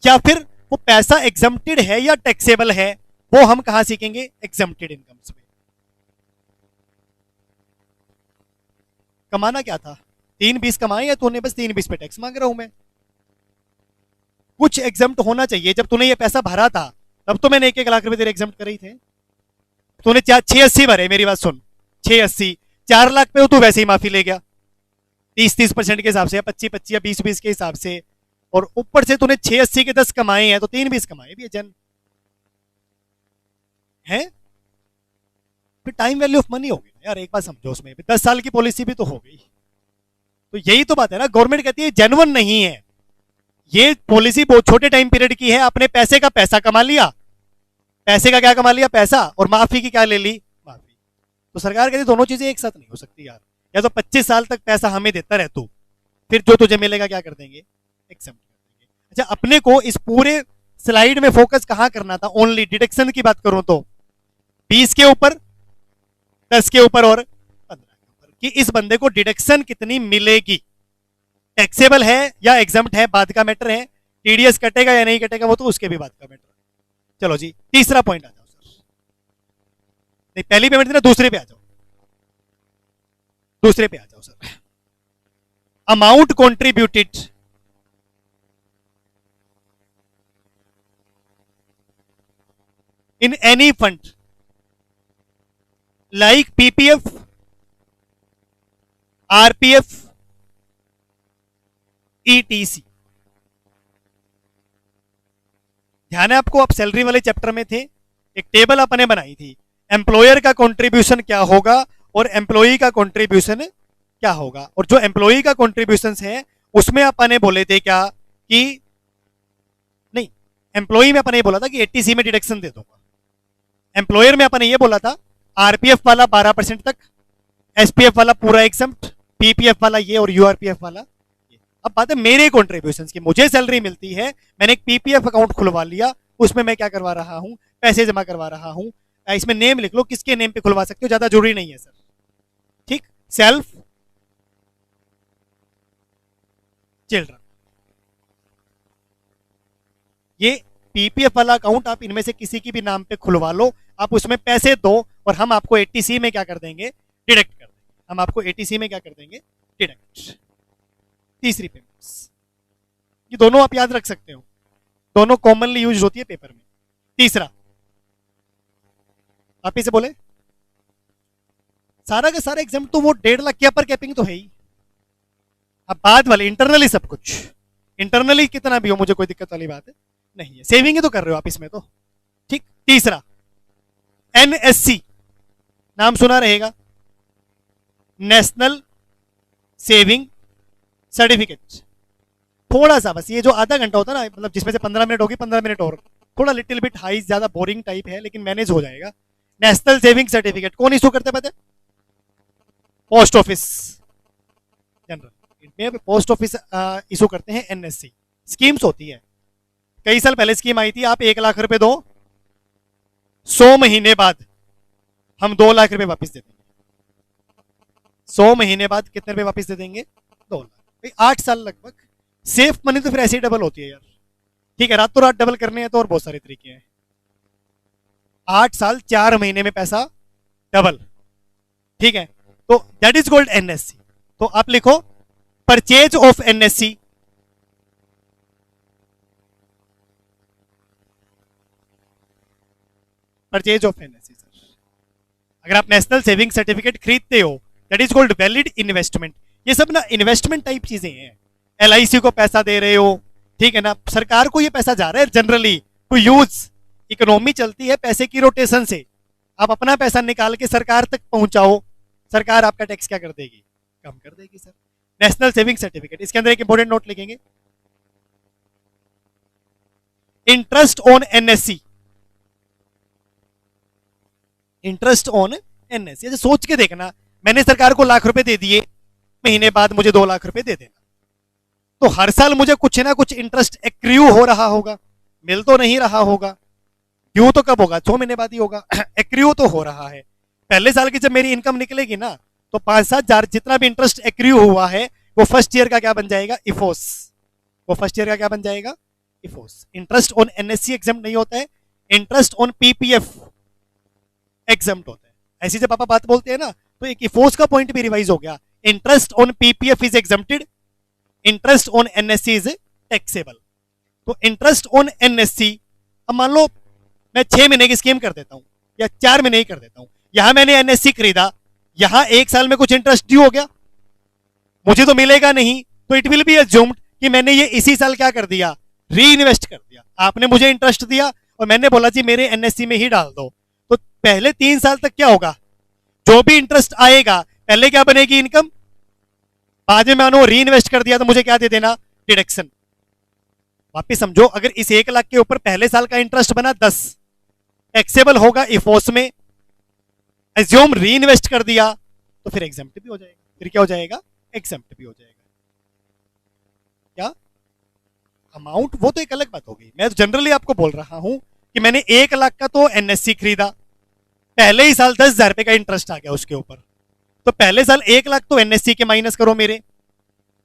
या फिर वो पैसा एग्जम्प्टेड है या टैक्सेबल है, वो हम कहां सीखेंगे, एग्जम्प्टेड इनकम्स में। कमाना क्या था, 320 कमाए या तूने बस 320 पे टैक्स मांग रहा हूं मैं। कुछ एग्जम्प्ट होना चाहिए। जब तूने ये पैसा भरा था तब तो मैंने 1-1 लाख रुपए तेरे एग्जम्प्ट करे ही थे। तूने 680 भरे, मेरी बात सुन, 680, 4 लाख पे तू वैसे ही माफी ले गया 30-30% के हिसाब से, या 25-25 या 20-20 के हिसाब से, और ऊपर से तूने 680 के 10 कमाए हैं, तो 320 कमाए भी है जन है। फिर टाइम वैल्यू ऑफ मनी होगी यार, एक बात समझो, उसमें 10 साल की पॉलिसी भी तो हो गई। तो यही तो बात है ना, गवर्नमेंट कहती है जेन्युइन नहीं है ये पॉलिसी, बहुत छोटे टाइम पीरियड की है, आपने पैसे का पैसा कमा लिया, पैसे का क्या कमा लिया, पैसा, और माफी की क्या ले ली, माफी। तो सरकार कहती है दोनों चीजें एक साथ नहीं हो सकती यार। या तो 25 साल तक पैसा हमें देता रहे तू, फिर जो तुझे मिलेगा क्या कर देंगे, एग्जम्प्ट कर देंगे। अच्छा, अपने को इस पूरे स्लाइड में फोकस कहां करना था, ओनली डिडक्शन की बात करूं तो 20 के ऊपर, 10 के ऊपर और 15 के ऊपर, कि इस बंदे को डिडक्शन कितनी मिलेगी, टैक्सेबल है या एग्जम्प्ट है, बात का मैटर है। टीडीएस कटेगा या नहीं कटेगा वो तो उसके भी बात का मैटर है। चलो जी, तीसरा पॉइंट आ जाओ सर। नहीं, पहली पेमेंट थी ना, दूसरे पे आ जाओ, दूसरे पे आ जाओ sir. Amount contributed in any fund like PPF, RPF, etc. ध्यान है आपको, आप सैलरी वाले चैप्टर में थे, एक टेबल अपने बनाई थी, एम्प्लॉयर का कंट्रीब्यूशन क्या होगा और एम्प्लॉई का कंट्रीब्यूशन क्या होगा। और जो एम्प्लॉई का कंट्रीब्यूशन है उसमें अपने बोले थे क्या कि नहीं, एम्प्लॉई में अपने ये बोला था कि 80C में डिडक्शन दे दूंगा। एम्प्लॉयर में अपने ये बोला था आरपीएफ वाला 12% तक, एसपीएफ वाला पूरा एग्जम्प्ट, पीपीएफ वाला ये, और यूआरपीएफ वाला ये। अब बात है मेरे कॉन्ट्रीब्यूशन की, मुझे सैलरी मिलती है, मैंने एक पीपीएफ अकाउंट खुलवा लिया, उसमें मैं क्या करवा रहा हूं, पैसे जमा करवा रहा हूं। इसमें नेम लिख लो, किसके नेम पे खुलवा सकते हो, ज्यादा जरूरी नहीं है सर, ठीक। सेल्फ चिल्ड्रन, ये पीपीएफ वाला अकाउंट आप इनमें से किसी की भी नाम पे खुलवा लो, आप उसमें पैसे दो और हम आपको 80C में क्या कर देंगे, डिडक्ट कर देंगे। हम आपको 80C में क्या कर देंगे, डिडक्ट। तीसरी पेमेंट्स, ये दोनों आप याद रख सकते हो, दोनों कॉमनली यूज होती है पेपर में। तीसरा, आप इसे बोले सारा का सारा एग्जाम तो वो 1.5 लाख की अपर कैपिंग तो है ही। अब बाद वाले इंटरनली सब कुछ, इंटरनली कितना भी हो मुझे कोई दिक्कत वाली बात है नहीं है, सेविंग ही तो कर रहे हो आप इसमें तो। ठीक। तीसरा एनएससी, नाम सुना रहेगा, नेशनल सेविंग सर्टिफिकेट। थोड़ा सा बस ये जो आधा घंटा होता है ना, मतलब जिसमें से 15 मिनट होगी, 15 मिनट और थोड़ा लिटिल बिट हाई, ज्यादा बोरिंग टाइप है लेकिन मैनेज हो जाएगा। नेशनल सेविंग सर्टिफिकेट कौन इशू करते पता है? पोस्ट ऑफिस जनरल में पोस्ट ऑफिस इशू करते हैं। एनएससी स्कीम्स होती है, कई साल पहले स्कीम आई थी, आप 1 लाख रुपए दो, 100 महीने बाद हम 2 लाख रुपए वापस दे देंगे। 100 महीने बाद कितने रुपए वापस दे देंगे? 2 लाख। 8 साल लगभग। सेफ मनी तो फिर ऐसे ही डबल होती है यार। ठीक है, रातों रात डबल करने हैं तो और बहुत सारे तरीके हैं। 8 साल 4 महीने में पैसा डबल। ठीक है, तो दैट इज कॉल्ड एनएससी। तो आप लिखो purchase of NSC, purchase of NSC. Sir अगर आप नेशनल सेविंग सर्टिफिकेट खरीदते हो that is called valid investment. ये सब ना इन्वेस्टमेंट टाइप चीजें हैं। एलआईसी को पैसा दे रहे हो, ठीक है ना, सरकार को ये पैसा जा रहा है जनरली टू यूज। इकोनॉमी चलती है पैसे की रोटेशन से। आप अपना पैसा निकाल के सरकार तक पहुंचाओ, सरकार आपका टैक्स क्या कर देगी? कम कर देगी। सर नेशनल सेविंग सर्टिफिकेट, इसके अंदर एक इंपॉर्टेंट नोट लिखेंगे, interest on NSC. Interest on NSC, ऐसे सोच के देखना, मैंने सरकार को लाख रुपए दे दिए, महीने बाद मुझे 2 लाख रुपए दे देना, तो हर साल मुझे कुछ ना कुछ इंटरेस्ट एक्रियू हो रहा होगा, मिल तो नहीं रहा होगा। ड्यू तो कब होगा? 6 महीने बाद ही होगा। एक्रियू तो हो रहा है। पहले साल की जब मेरी इनकम निकलेगी ना, तो 5-7 हजार जितना भी इंटरेस्ट एक्रियू हुआ है वो फर्स्ट ईयर का क्या बन जाएगा? इफोस। वो फर्स्ट ईयर का क्या बन जाएगा? इफोस। इंटरेस्ट ऑन एनएससी एग्जाम नहीं होता है, इंटरेस्ट ऑन पीपीएफ एग्जाम होता है। ऐसी जब पापा बात बोलते हैं ना, तो एक इफोस का पॉइंट भी रिवाइज हो गया। Interest on PPF is exempted, interest on NSC is taxable. तो इंटरेस्ट ऑन एनएससी, अब मान लो मैं 6 महीने की स्कीम कर देता हूं या 4 महीने ही कर देता हूं, यहां मैंने एनएससी खरीदा, यहां 1 साल में कुछ इंटरेस्ट ड्यू हो गया, मुझे तो मिलेगा नहीं, तो इट विल बी अज्यूम्ड कि मैंने ये इसी साल क्या कर दिया? री इन्वेस्ट कर दिया। आपने मुझे इंटरेस्ट दिया और मैंने बोला जी मेरे एनएससी में ही डाल दो, तो पहले 3 साल तक क्या होगा? जो भी इंटरेस्ट आएगा पहले क्या बनेगी? इनकम। बाद में मैंने री इन्वेस्ट कर दिया तो मुझे क्या दे देना? डिडक्शन। वापिस समझो, अगर इस 1 लाख के ऊपर पहले साल का इंटरेस्ट बना 10, टैक्सेबल होगा इफोस में, एज्यूम री इन्वेस्ट कर दिया तो फिर एग्जेम्प्ट भी हो जाएगा। फिर क्या हो जाएगा? एग्जेम्प्ट भी हो जाएगा। क्या अमाउंट, वो तो एक अलग बात हो गई। मैं तो जनरली आपको बोल रहा हूं कि मैंने 1 लाख का तो एनएससी खरीदा, पहले ही साल 10,000 रुपए का इंटरेस्ट आ गया उसके ऊपर, तो पहले साल 1 लाख तो एनएससी के माइनस करो, मेरे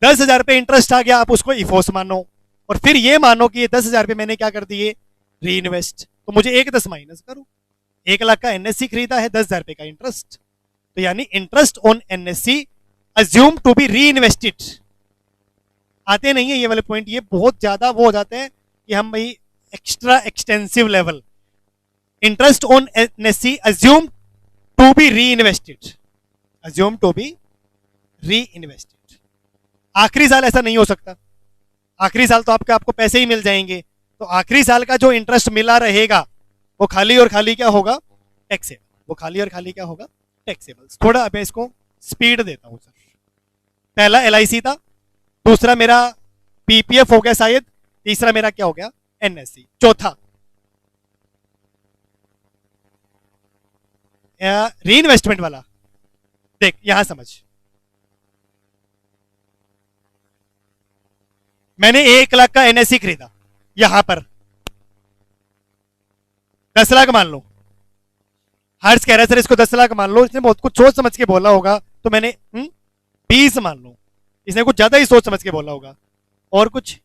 10,000 रुपए इंटरेस्ट आ गया, आप उसको इफोस मानो, और फिर ये मानो कि ये 10,000 रुपए मैंने क्या कर दिए? री इन्वेस्ट। तो मुझे 1/10 माइनस करो। 1 लाख का एनएससी खरीदा है, 10,000 रुपए का इंटरेस्ट, तो यानी interest on NSC assume to be reinvested. आते नहीं है ये वाले पॉइंट, ये बहुत ज्यादा वो हो जाते हैं कि हम भाई extra extensive level. Interest on NSC assume to be reinvested, assume to be reinvested. आखिरी साल ऐसा नहीं हो सकता, आखिरी साल तो आपको पैसे ही मिल जाएंगे, तो आखिरी साल का जो इंटरेस्ट मिला रहेगा वो खाली और खाली क्या होगा? टैक्सेबल। वो खाली और खाली क्या होगा? टैक्सेबल। थोड़ा अब इसको स्पीड देता हूं सर। पहला एलआईसी था, दूसरा मेरा पीपीएफ हो गया शायद, तीसरा मेरा क्या हो गया? एनएससी। चौथा री इन्वेस्टमेंट वाला। देख यहां समझ, मैंने 1 लाख का एनएससी खरीदा, यहां पर 10 लाख मान लो। हर्ष कह रहा है सर इसको 10 लाख मान लो, इसने बहुत कुछ सोच समझ के बोला होगा, तो मैंने 20 मान लो, इसने कुछ ज्यादा ही सोच समझ के बोला होगा। और कुछ,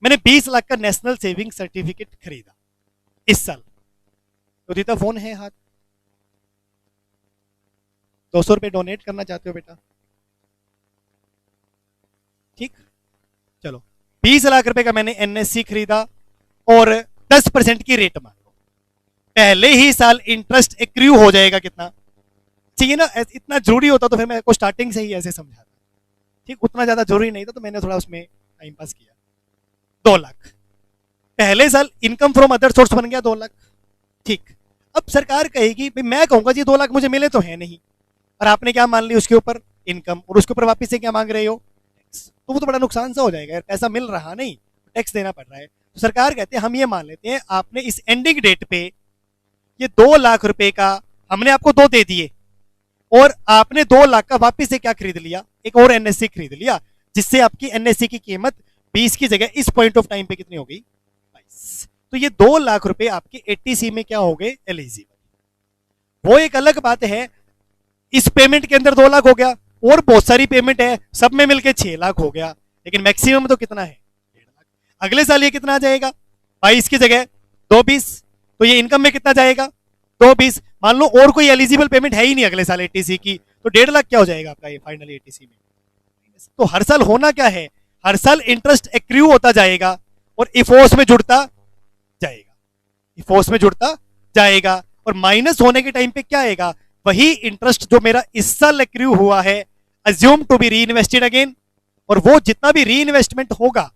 मैंने 20 लाख का नेशनल सेविंग सर्टिफिकेट खरीदा इस साल। तो दीता फोन है हाथ, 200 रुपए डोनेट करना चाहते हो बेटा? ठीक, चलो 20 लाख रुपए का मैंने एनएससी खरीदा और 10% की रेट मान लो, पहले ही साल इंटरेस्ट एक्रियू हो जाएगा कितना? चाहिए ना, इतना जरूरी होता तो फिर मैं को स्टार्टिंग से ही ऐसे समझाता। ठीक, उतना ज्यादा जरूरी नहीं था तो मैंने थोड़ा उसमें टाइम पास किया। 2 लाख पहले साल इनकम फ्रॉम अदर सोर्स बन गया 2 लाख। ठीक, अब सरकार कहेगी भाई, मैं कहूंगा जी 2 लाख मुझे मिले तो है नहीं, और आपने क्या मान ली उसके ऊपर इनकम, और उसके ऊपर वापिस से क्या मांग रहे हो, टैक्स। तो वो तो बड़ा नुकसान सा हो जाएगा यार, पैसा मिल रहा नहीं, टैक्स देना पड़ रहा है। तो सरकार कहते हैं हम ये मान लेते हैं आपने इस एंडिंग डेट पे ये 2 लाख रुपए का हमने आपको दो दे दिए, और आपने 2 लाख का वापिस से क्या खरीद लिया, एक और एनएससी खरीद लिया, जिससे आपकी एनएससी की कीमत 20 की जगह इस पॉइंट ऑफ टाइम पे कितनी हो गई, 22। तो ये 2 लाख रुपए आपके एटीसी में क्या हो गए, एलिजिबल। वो एक अलग बात है, इस पेमेंट के अंदर 2 लाख हो गया, और बहुत सारी पेमेंट है, सब में मिलकर 6 लाख हो गया, लेकिन मैक्सिमम तो कितना है, 1.5 लाख। अगले साल ये कितना आ जाएगा, 22 की जगह 220, तो ये इनकम में कितना जाएगा, 220। मान लो और कोई एलिजिबल पेमेंट है ही नहीं अगले साल एटीसी की, तो 1.5 लाख क्या हो जाएगा आपका ये फाइनली एटीसी में। तो हर साल होना क्या है, हर साल इंटरेस्ट एक्रू होता जाएगा और इफोर्स में जुड़ता जाएगा, इफोर्स में जुड़ता जाएगा, और माइनस होने के टाइम पे क्या आएगा, वही इंटरेस्ट जो मेरा इस साल एक्रू हुआ है अज्यूम टू बी री इन्वेस्टेड अगेन, और वो जितना भी री इन्वेस्टमेंट होगा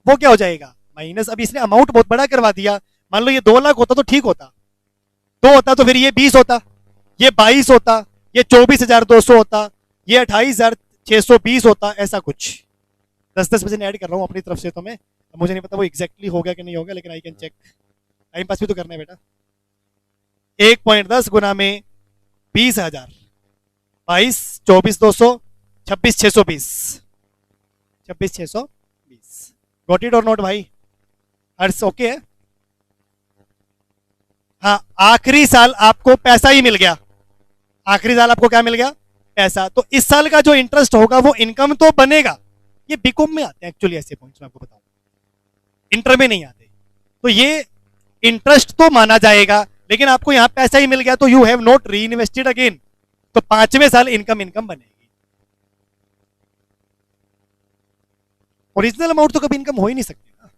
वो क्या हो जाएगा, माइनस। अब इसने अमाउंट बहुत बड़ा करवा दिया, मान लो ये 2 लाख होता तो ठीक होता, 2 होता तो फिर ये 20 होता, ये 22 होता, ये 24,200 होता, ये 28,620 होता, ऐसा कुछ 10-10% ऐड कर रहा हूँ अपनी तरफ से। तो मैं, मुझे नहीं पता वो एग्जैक्टली हो गया कि नहीं हो गया, लेकिन I can check, time pass भी तो करना है बेटा। 1.10 गुना में 20,000, 22, 24,200, 26,620, 26,620। गॉट इट और नॉट भाई, अर्स ओके है। हाँ, आखिरी साल आपको पैसा ही मिल गया, आखिरी साल आपको क्या मिल गया, पैसा। तो इस साल का जो इंटरेस्ट होगा वो इनकम तो बनेगा। ये बीकॉम में आते हैं एक्चुअली ऐसे पॉइंट्स, मैं आपको बताऊं, इंटर में नहीं आते। तो ये इंटरेस्ट तो माना जाएगा, लेकिन आपको यहां पैसा ही मिल गया, तो यू हैव नॉट री इन्वेस्टेड अगेन, तो 5वें साल इनकम बनेगी। ओरिजिनल अमाउंट तो कभी इनकम हो ही नहीं सकती ना,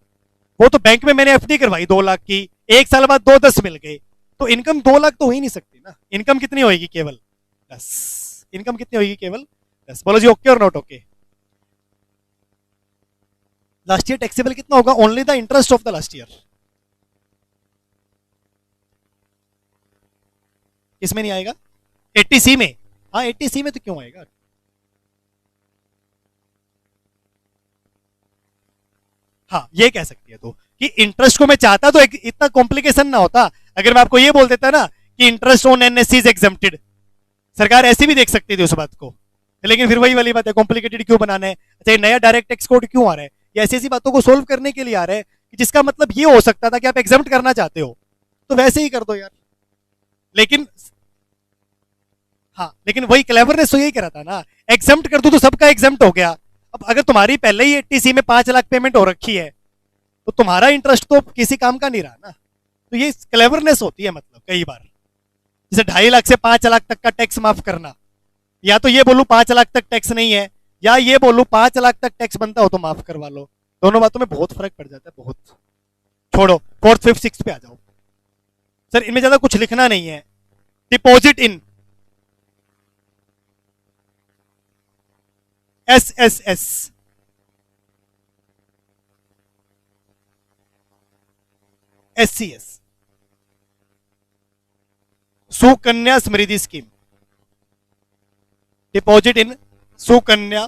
वो तो बैंक में मैंने एफडी करवाई 2 लाख की, एक साल बाद 2-10 मिल गए, तो इनकम 2 लाख तो हो ही नहीं सकती ना। इनकम कितनी होगी, केवल 10। इनकम कितनी होगी, केवल 10। बोलो जी ओके और not okay. Last year taxable कितना होगा, only the interest of the last year. इसमें नहीं आएगा, 80C में। हाँ 80C में तो क्यों आएगा, हाँ ये कह सकती है तो कि इंटरेस्ट को मैं चाहता तो इतना कॉम्प्लिकेशन ना होता। अगर मैं आपको ये बोल देता ना कि interest on NSC is exempted, सरकार ऐसी भी देख सकती थी उस बात को, लेकिन फिर वही वाली बात है, कॉम्प्लिकेटेड क्यों बनाना है। अच्छा, ये नया डायरेक्ट टैक्स कोड क्यों आ रहा है, ये ऐसी ऐसी बातों को सोल्व करने के लिए आ रहा है कि जिसका मतलब ये हो सकता था कि आप एग्जम्प्ट करना चाहते हो तो वैसे ही कर दो यार। लेकिन हाँ, लेकिन वही क्लेवरनेस तो यही कह रहा था ना, एग्जम्प्ट कर दो तो सबका एग्जम्प्ट हो गया। अब अगर तुम्हारी पहले ही 80C में 5 लाख पेमेंट हो रखी है तो तुम्हारा इंटरेस्ट तो किसी काम का नहीं रहा ना। तो ये क्लेवरनेस होती है, मतलब कई बार जैसे 2.5 लाख से 5 लाख तक का टैक्स माफ करना, या तो ये बोलूं 5 लाख तक टैक्स नहीं है, या ये बोलूं 5 लाख तक टैक्स बनता हो तो माफ करवा लो। दोनों बातों में बहुत फर्क पड़ जाता है, बहुत। छोड़ो, 4th 5th 6th पे आ जाओ। सर इनमें ज्यादा कुछ लिखना नहीं है। Deposit in SSS, SCS, Sukanya Samriddhi scheme. Deposit in Sukanya,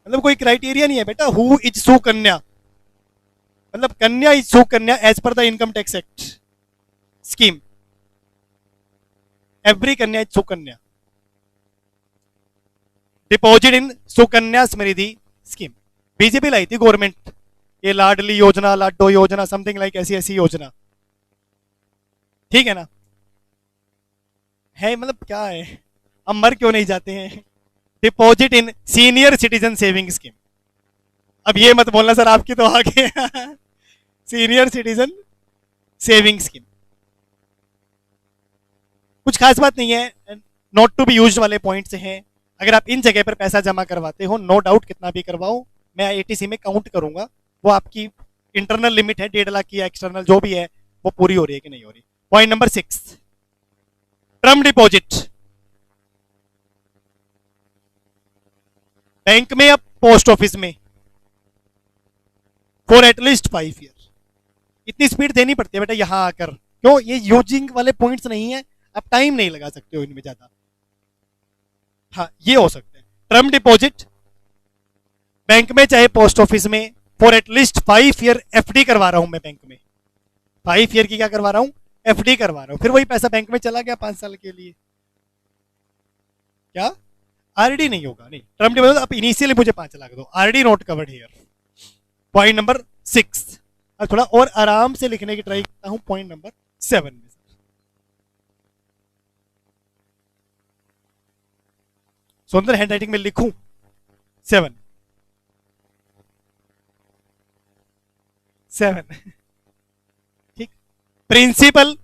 मतलब कोई क्राइटेरिया नहीं है बेटा, हु इज सुकन्या, मतलब कन्या is Sukanya as per the income tax act scheme. Every कन्या is Sukanya. Deposit in Sukanya Samriddhi scheme, BJP लाई थी गवर्नमेंट, ये लाडली योजना, लाडो योजना, समथिंग लाइक ऐसी ऐसी योजना, ठीक है ना। है मतलब क्या है, हम मर क्यों नहीं जाते हैं। Deposit in senior citizen saving scheme. अब ये मत बोलना सर आपकी तो आगे सीनियर सिटीजन सेविंग स्कीम, कुछ खास बात नहीं है, नॉट टू बी यूज्ड वाले पॉइंट्स हैं। अगर आप इन जगह पर पैसा जमा करवाते हो, नो डाउट कितना भी करवाओ, मैं एटीसी में काउंट करूंगा, वो आपकी इंटरनल लिमिट है 1.5 लाख की, या एक्सटर्नल जो भी है वो पूरी हो रही है कि नहीं हो रही। Point number 6, term deposit bank में या पोस्ट ऑफिस में फॉर एटलीस्ट 5 ईयर। इतनी स्पीड देनी पड़ती है बेटा यहां आकर, क्यों? ये यूजिंग वाले पॉइंट्स नहीं है, आप टाइम नहीं लगा सकते हो इनमें ज्यादा। हाँ, ये हो सकते हैं। टर्म डिपॉजिट बैंक में चाहे पोस्ट ऑफिस में फॉर एटलीस्ट 5 ईयर एफडी करवा रहा हूं मैं बैंक में। 5 ईयर की क्या करवा रहा हूं? एफडी करवा रहा हूं। फिर वही पैसा बैंक में चला गया 5 साल के लिए, क्या आरडी नहीं होगा? नहीं, टर्म डिपॉजिट आप इनिशियली मुझे 5 लाख दो, RD not covered here. Point number 6। अब थोड़ा और आराम से लिखने की ट्राई करता हूं पॉइंट नंबर 7 में। सुंदर हैंडराइटिंग में लिखूं 7 ठीक। प्रिंसिपल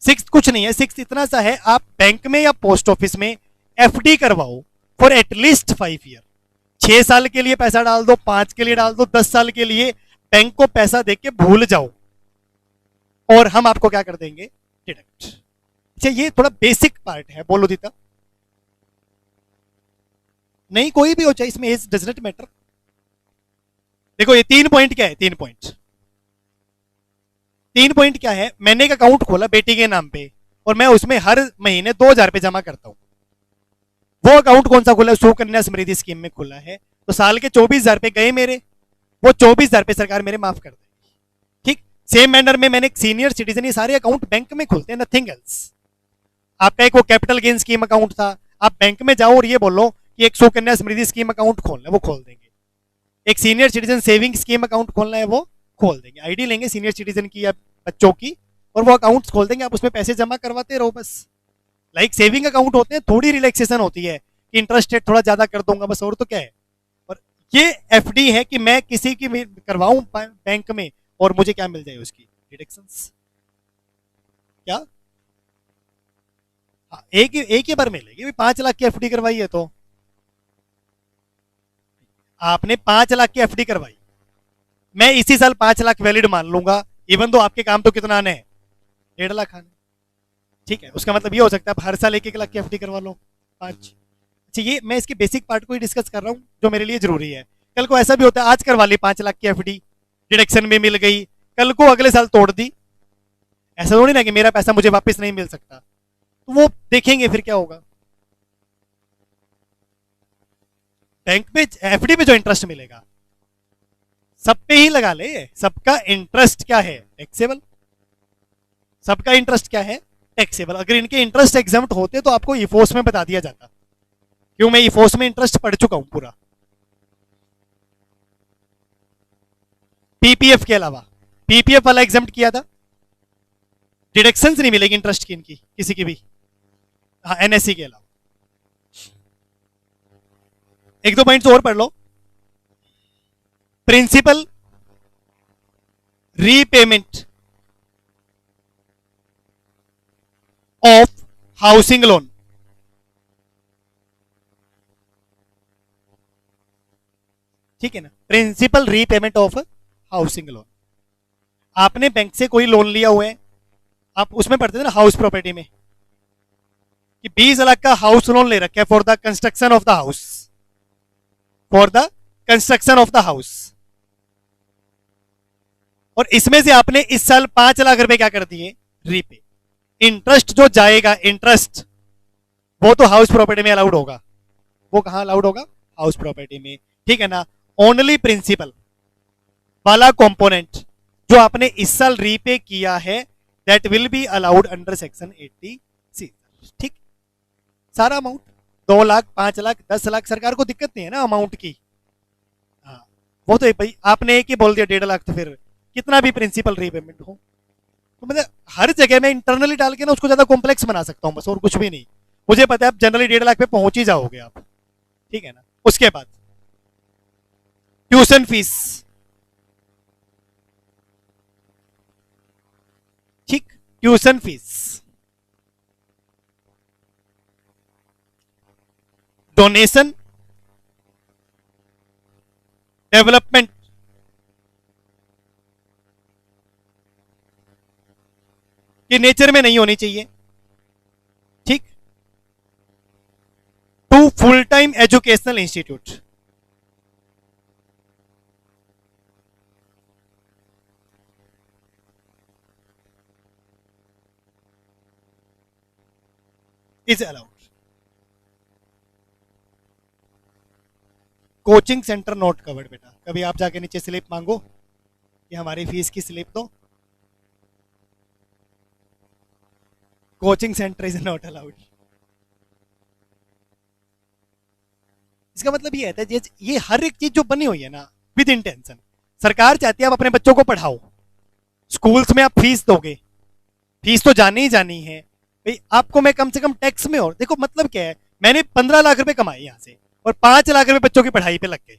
सिक्स कुछ नहीं है, सिक्स इतना सा है, आप बैंक में या पोस्ट ऑफिस में एफडी करवाओ फॉर एटलीस्ट 5 ईयर। 6 साल के लिए पैसा डाल दो, 5 के लिए डाल दो, 10 साल के लिए बैंक को पैसा देके भूल जाओ, और हम आपको क्या कर देंगे? डिडक्ट। अच्छा, ये थोड़ा बेसिक पार्ट है। बोलो दीता। नहीं, कोई भी हो चाहे, इसमें एज डज नॉट मैटर। देखो ये 3 पॉइंट क्या है? 3 पॉइंट क्या है? मैंने एक अकाउंट खोला बेटी के नाम पे, और मैं उसमें हर महीने 2,000 रुपए जमा करता हूं। वो अकाउंट कौन सा खुला है? सुकन्या समृद्धि स्कीम में खुला है। तो साल के 24,000 रुपए गए मेरे, वो 24,000 रुपए सरकार मेरे माफ कर देगी। ठीक। सेम मैनर में मैंने एक सीनियर सिटीजन, ये सारे अकाउंट बैंक में खुलते हैं, नथिंग एल्स। आपका एक वो कैपिटल गेन स्कीम अकाउंट था, आप बैंक में जाओ और ये बोलो कि एक सुकन्या समृद्धि स्कीम अकाउंट खोलना है, वो खोल देंगे। एक senior citizen saving scheme account खोलना है, वो खोल देंगे। आईडी लेंगे सीनियर सिटीजन की या बच्चों की, और वो अकाउंट्स खोल देंगे, आप उसमें पैसे जमा करवाते रहो बस। लाइक सेविंग अकाउंट होते हैं, थोड़ी रिलैक्सेशन होती है कि इंटरेस्ट रेट थोड़ा ज्यादा कर दूंगा बस, और तो क्या है। और ये एफडी है कि मैं किसी की करवाऊं बैंक में और मुझे क्या मिल जाए? उसकी डिडक्शंस। क्या? हाँ, एक ही बार मिलेगी। 5 लाख की एफडी करवाई है तो आपने 5 लाख की एफडी करवाई, मैं इसी साल 5 लाख वैलिड मान लूंगा, इवन तो आपके काम तो कितना आने हैं? 1.5 लाख आने। ठीक है, उसका मतलब ये हो सकता है आप हर साल 1-1 लाख की एफडी करवा लो 5। अच्छा, ये मैं इसके बेसिक पार्ट को ही डिस्कस कर रहा हूँ जो मेरे लिए जरूरी है। कल को ऐसा भी होता है आज करवा ली 5 लाख की एफडी, डिडक्शन भी मिल गई, कल को अगले साल तोड़ दी, ऐसा थोड़ी ना कि मेरा पैसा मुझे वापस नहीं मिल सकता। तो वो देखेंगे फिर क्या होगा। बैंक पे एफडी पे जो इंटरेस्ट मिलेगा सब पे ही लगा ले, सबका इंटरेस्ट क्या है? टैक्सेबल। सबका इंटरेस्ट क्या है? टैक्सेबल। अगर इनके इंटरेस्ट एग्जम्प्ट होते तो आपको इफोर्स में बता दिया जाता, क्यों? मैं इफोर्स में इंटरेस्ट पढ़ चुका हूं पूरा। पीपीएफ के अलावा पीपीएफ वाला एग्जम्प्ट किया था, डिडक्शंस नहीं मिलेगी इंटरेस्ट की इनकी किसी की भी। हाँ, एनएससी के अलावा। एक दो पॉइंट्स और पढ़ लो। Principal repayment of housing loan. ठीक है ना? Principal repayment of housing loan. आपने बैंक से कोई लोन लिया हुआ है, आप उसमें पढ़ते थे ना हाउस प्रॉपर्टी में कि 20 लाख का हाउस लोन ले रखा है for the construction of the house, for the construction of the house. और इसमें से आपने इस साल 5 लाख रुपए क्या कर दिए? रीपे। इंटरेस्ट जो जाएगा, इंटरेस्ट वो तो हाउस प्रॉपर्टी में अलाउड होगा। वो कहां अलाउड होगा? हाउस प्रॉपर्टी में। ठीक है ना? ओनली प्रिंसिपल वाला कंपोनेंट जो आपने इस साल रीपे किया है that will be allowed under section 80C। ठीक। सारा अमाउंट 2 लाख, 5 लाख, 10 लाख, सरकार को दिक्कत नहीं है ना अमाउंट की। हाँ, वो तो भाई आपने एक ही बोल दिया 1.5 लाख, तो फिर कितना भी प्रिंसिपल रीपेमेंट हो, तो मतलब हर जगह में इंटरनली डाल के ना उसको ज्यादा कॉम्प्लेक्स बना सकता हूं बस, और कुछ भी नहीं। मुझे पता है आप जनरली 1.5 लाख पे पहुंच ही जाओगे आप। ठीक है ना? उसके बाद ट्यूशन फीस। ठीक। ट्यूशन फीस, डोनेशन, डेवलपमेंट, कि नेचर में नहीं होनी चाहिए। ठीक। 2 full time educational institute, is allowed. Coaching centre not covered बेटा, कभी आप जाके नीचे स्लिप मांगो कि हमारी फीस की स्लिप दो, coaching centre is not allowed. इसका मतलब ये है ये हर एक चीज जो बनी हुई है ना विद इंटेंशन, सरकार चाहती है आप अपने बच्चों को पढ़ाओ, स्कूल्स में आप फीस दोगे, फीस तो जानी ही जानी है भाई, आपको मैं कम से कम टैक्स में, और देखो मतलब क्या है, मैंने 15 लाख रुपए कमाए यहां से और 5 लाख रुपए बच्चों की पढ़ाई पे लग गए,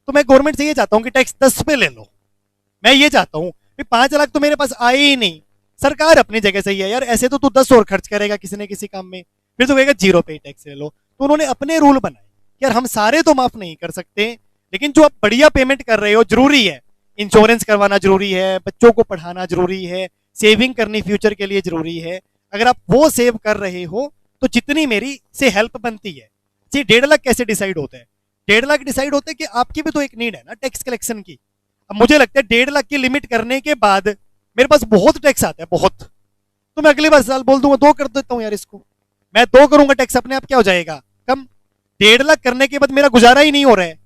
तो मैं गवर्नमेंट से ये चाहता हूं कि टैक्स 10 पे ले लो। मैं ये चाहता हूं कि 5 लाख तो मेरे पास आए ही नहीं, सरकार अपनी जगह सही है यार, ऐसे तो तू 10 और खर्च करेगा किसी न किसी काम में, फिर तो कहेगा 0 पे टैक्स ले लो। तो उन्होंने अपने रूल बनाए, यार हम सारे तो माफ नहीं कर सकते, लेकिन जो आप बढ़िया पेमेंट कर रहे हो जरूरी है, इंश्योरेंस करवाना जरूरी है, बच्चों को पढ़ाना जरूरी है, सेविंग करनी फ्यूचर के लिए जरूरी है, अगर आप वो सेव कर रहे हो तो जितनी मेरी से हेल्प बनती है। जी 1.5 लाख कैसे डिसाइड होता है? 1.5 लाख डिसाइड होता है कि आपकी भी तो एक नीड है ना टैक्स कलेक्शन की। अब मुझे लगता है 1.5 लाख की लिमिट करने के बाद मेरे पास बहुत टैक्स आता है, बहुत, तो मैं अगली बार साल बोल दूंगा 2 कर देता हूं यार इसको, मैं 2 करूंगा, टैक्स अपने आप क्या हो जाएगा कम। 1.5 लाख करने के बाद मेरा गुजारा ही नहीं हो रहा है,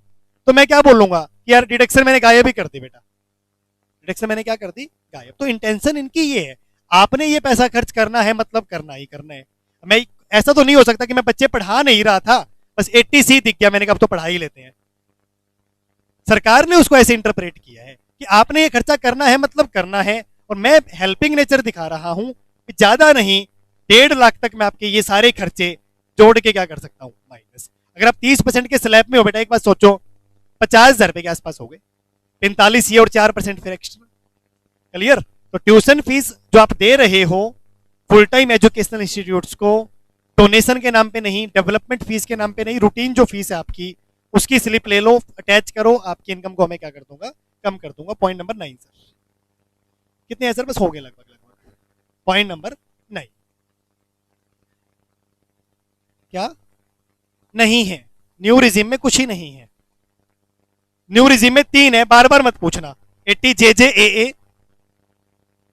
तो मैं क्या बोलूंगा कि यार डिडक्शन मैंने गायब ही कर दी बेटा, डिडक्शन मैंने क्या कर दी, गायब। तो इंटेंशन इनकी ये है, आपने ये पैसा खर्च करना है मतलब करना ही करना है। मैं ऐसा तो नहीं हो सकता कि मैं बच्चे पढ़ा नहीं रहा था, बस 80C दिख गया, मैंने कहा अब तो पढ़ा ही लेते हैं। सरकार ने उसको ऐसे इंटरप्रेट किया है कि आपने ये खर्चा करना है मतलब करना है, और मैं हेल्पिंग नेचर दिखा रहा हूं कि ज्यादा नहीं 1.5 लाख तक मैं आपके ये सारे खर्चे जोड़ के क्या कर सकता हूं माइनस। अगर आप 30% के स्लैब में हो बेटा, एक बात सोचो, 50,000 रुपए के आसपास हो गए, 45 ये और 4% फिर एक्स्ट्रा, क्लियर। तो ट्यूशन फीस जो आप दे रहे हो फुल टाइम एजुकेशनल इंस्टीट्यूट्स को, डोनेशन के नाम पे नहीं, डेवलपमेंट फीस के नाम पे नहीं, रूटीन जो फीस है आपकी उसकी स्लिप ले लो, अटैच करो, आपकी इनकम को मैं क्या कर दूंगा, कम कर दूंगा। पॉइंट नंबर 9 सर, कितने सर बस हो गए लगभग लगभग। पॉइंट नंबर 9 क्या नहीं है, न्यू रिजिम में कुछ ही नहीं है, न्यू रिजिम में 3 है, बार बार मत पूछना, 80 JJAA,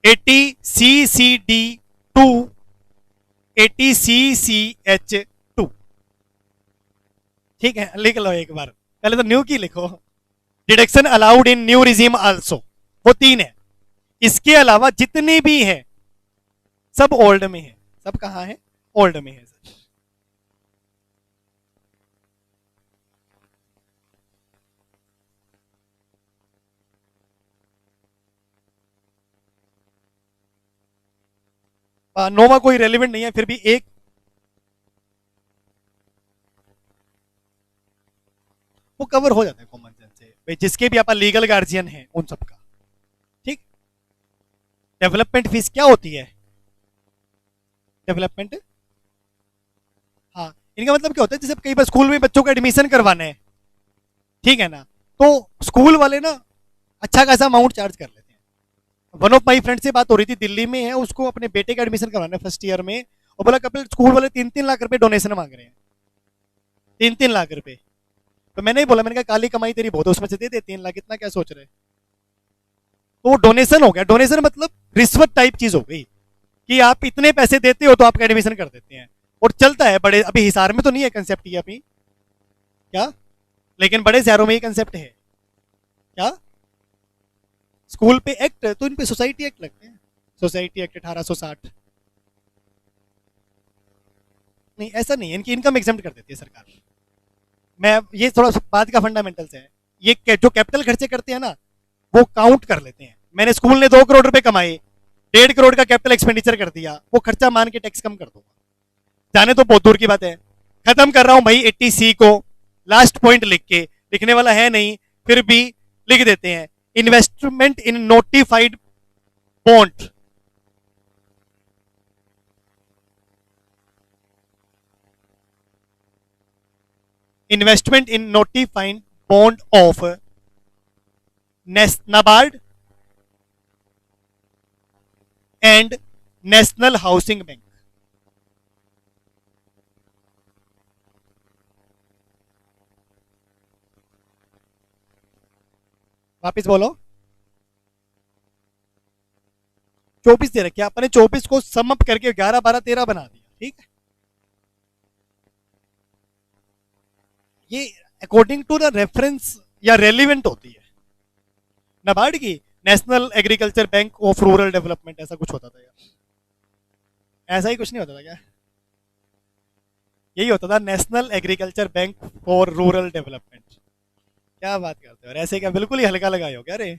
80 CCD2, 80 CCH2। ठीक है, लिख लो एक बार, पहले तो न्यू की लिखो, deduction allowed in new regime also, वो 3 है। इसके अलावा जितनी भी है सब ओल्ड में है, सब कहां है, ओल्ड में है सर। नोवा कोई रेलिवेंट नहीं है, फिर भी एक वो कवर हो जाता है कॉमन सेंस से भाई, जिसके भी आप लीगल गार्जियन हैं उन सबका। ठीक। डेवलपमेंट फीस क्या होती है, डेवलपमेंट, हाँ इनका मतलब क्या होता है, जैसे कई बार स्कूल में बच्चों का एडमिशन करवाना है, ठीक है ना, तो स्कूल वाले ना अच्छा खासा अमाउंट चार्ज कर लेते हैं। वन ऑफ माई फ्रेंड से बात हो रही थी, दिल्ली में है, उसको अपने बेटे का एडमिशन करवाना है फर्स्ट ईयर में, और बोला कपिल स्कूल वाले 3-3 लाख रुपए डोनेशन मांग रहे हैं, 3-3 लाख रुपए। तो मैंने ही बोला, मैंने कहा काली कमाई तेरी बहुत है, उसमें से दे दे 3 लाख, इतना क्या सोच रहे। तो वो डोनेशन हो गया, डोनेशन मतलब रिश्वत टाइप चीज हो गई कि आप इतने पैसे देते हो तो आपका एडमिशन कर देते हैं, और चलता है बड़े, अभी हिसार में तो नहीं है कंसेप्ट ये अभी क्या, लेकिन बड़े शहरों में ये कंसेप्ट है क्या, स्कूल पे एक्ट, तो इन पे सोसाइटी एक्ट लगते हैं, सोसाइटी एक्ट 1860। नहीं ऐसा नहीं है, इनकी इनकम एग्जाम्प्ट कर देती है सरकार। मैं ये थोड़ा बात का फंडामेंटल्स है, ये जो कैपिटल खर्चे करते हैं ना वो काउंट कर लेते हैं। मैंने स्कूल ने 2 करोड़ रुपए कमाए, 1.5 करोड़ का कैपिटल एक्सपेंडिचर कर दिया, वो खर्चा मान के टैक्स कम कर दूंगा, जाने तो बहुत दूर की बात है। खत्म कर रहा हूं भाई 80C को, लास्ट पॉइंट लिख के, लिखने वाला है नहीं फिर भी लिख देते हैं, investment in notified bond, investment in notified bond of NABARD and national housing bank. वापिस बोलो। 24 दे रखे, आपने 24 को सम अप करके 11 12 13 बना दिया, ठीक है। ये अकॉर्डिंग टू द रेफरेंस या रेलिवेंट होती है। नाबार्ड की national agriculture bank of rural development ऐसा कुछ होता था यार, ऐसा ही कुछ नहीं होता था क्या? यही होता था, national agriculture bank for rural development. क्या बात करते हो, और ऐसे क्या बिल्कुल ही हल्का लगाए हो क्या रे?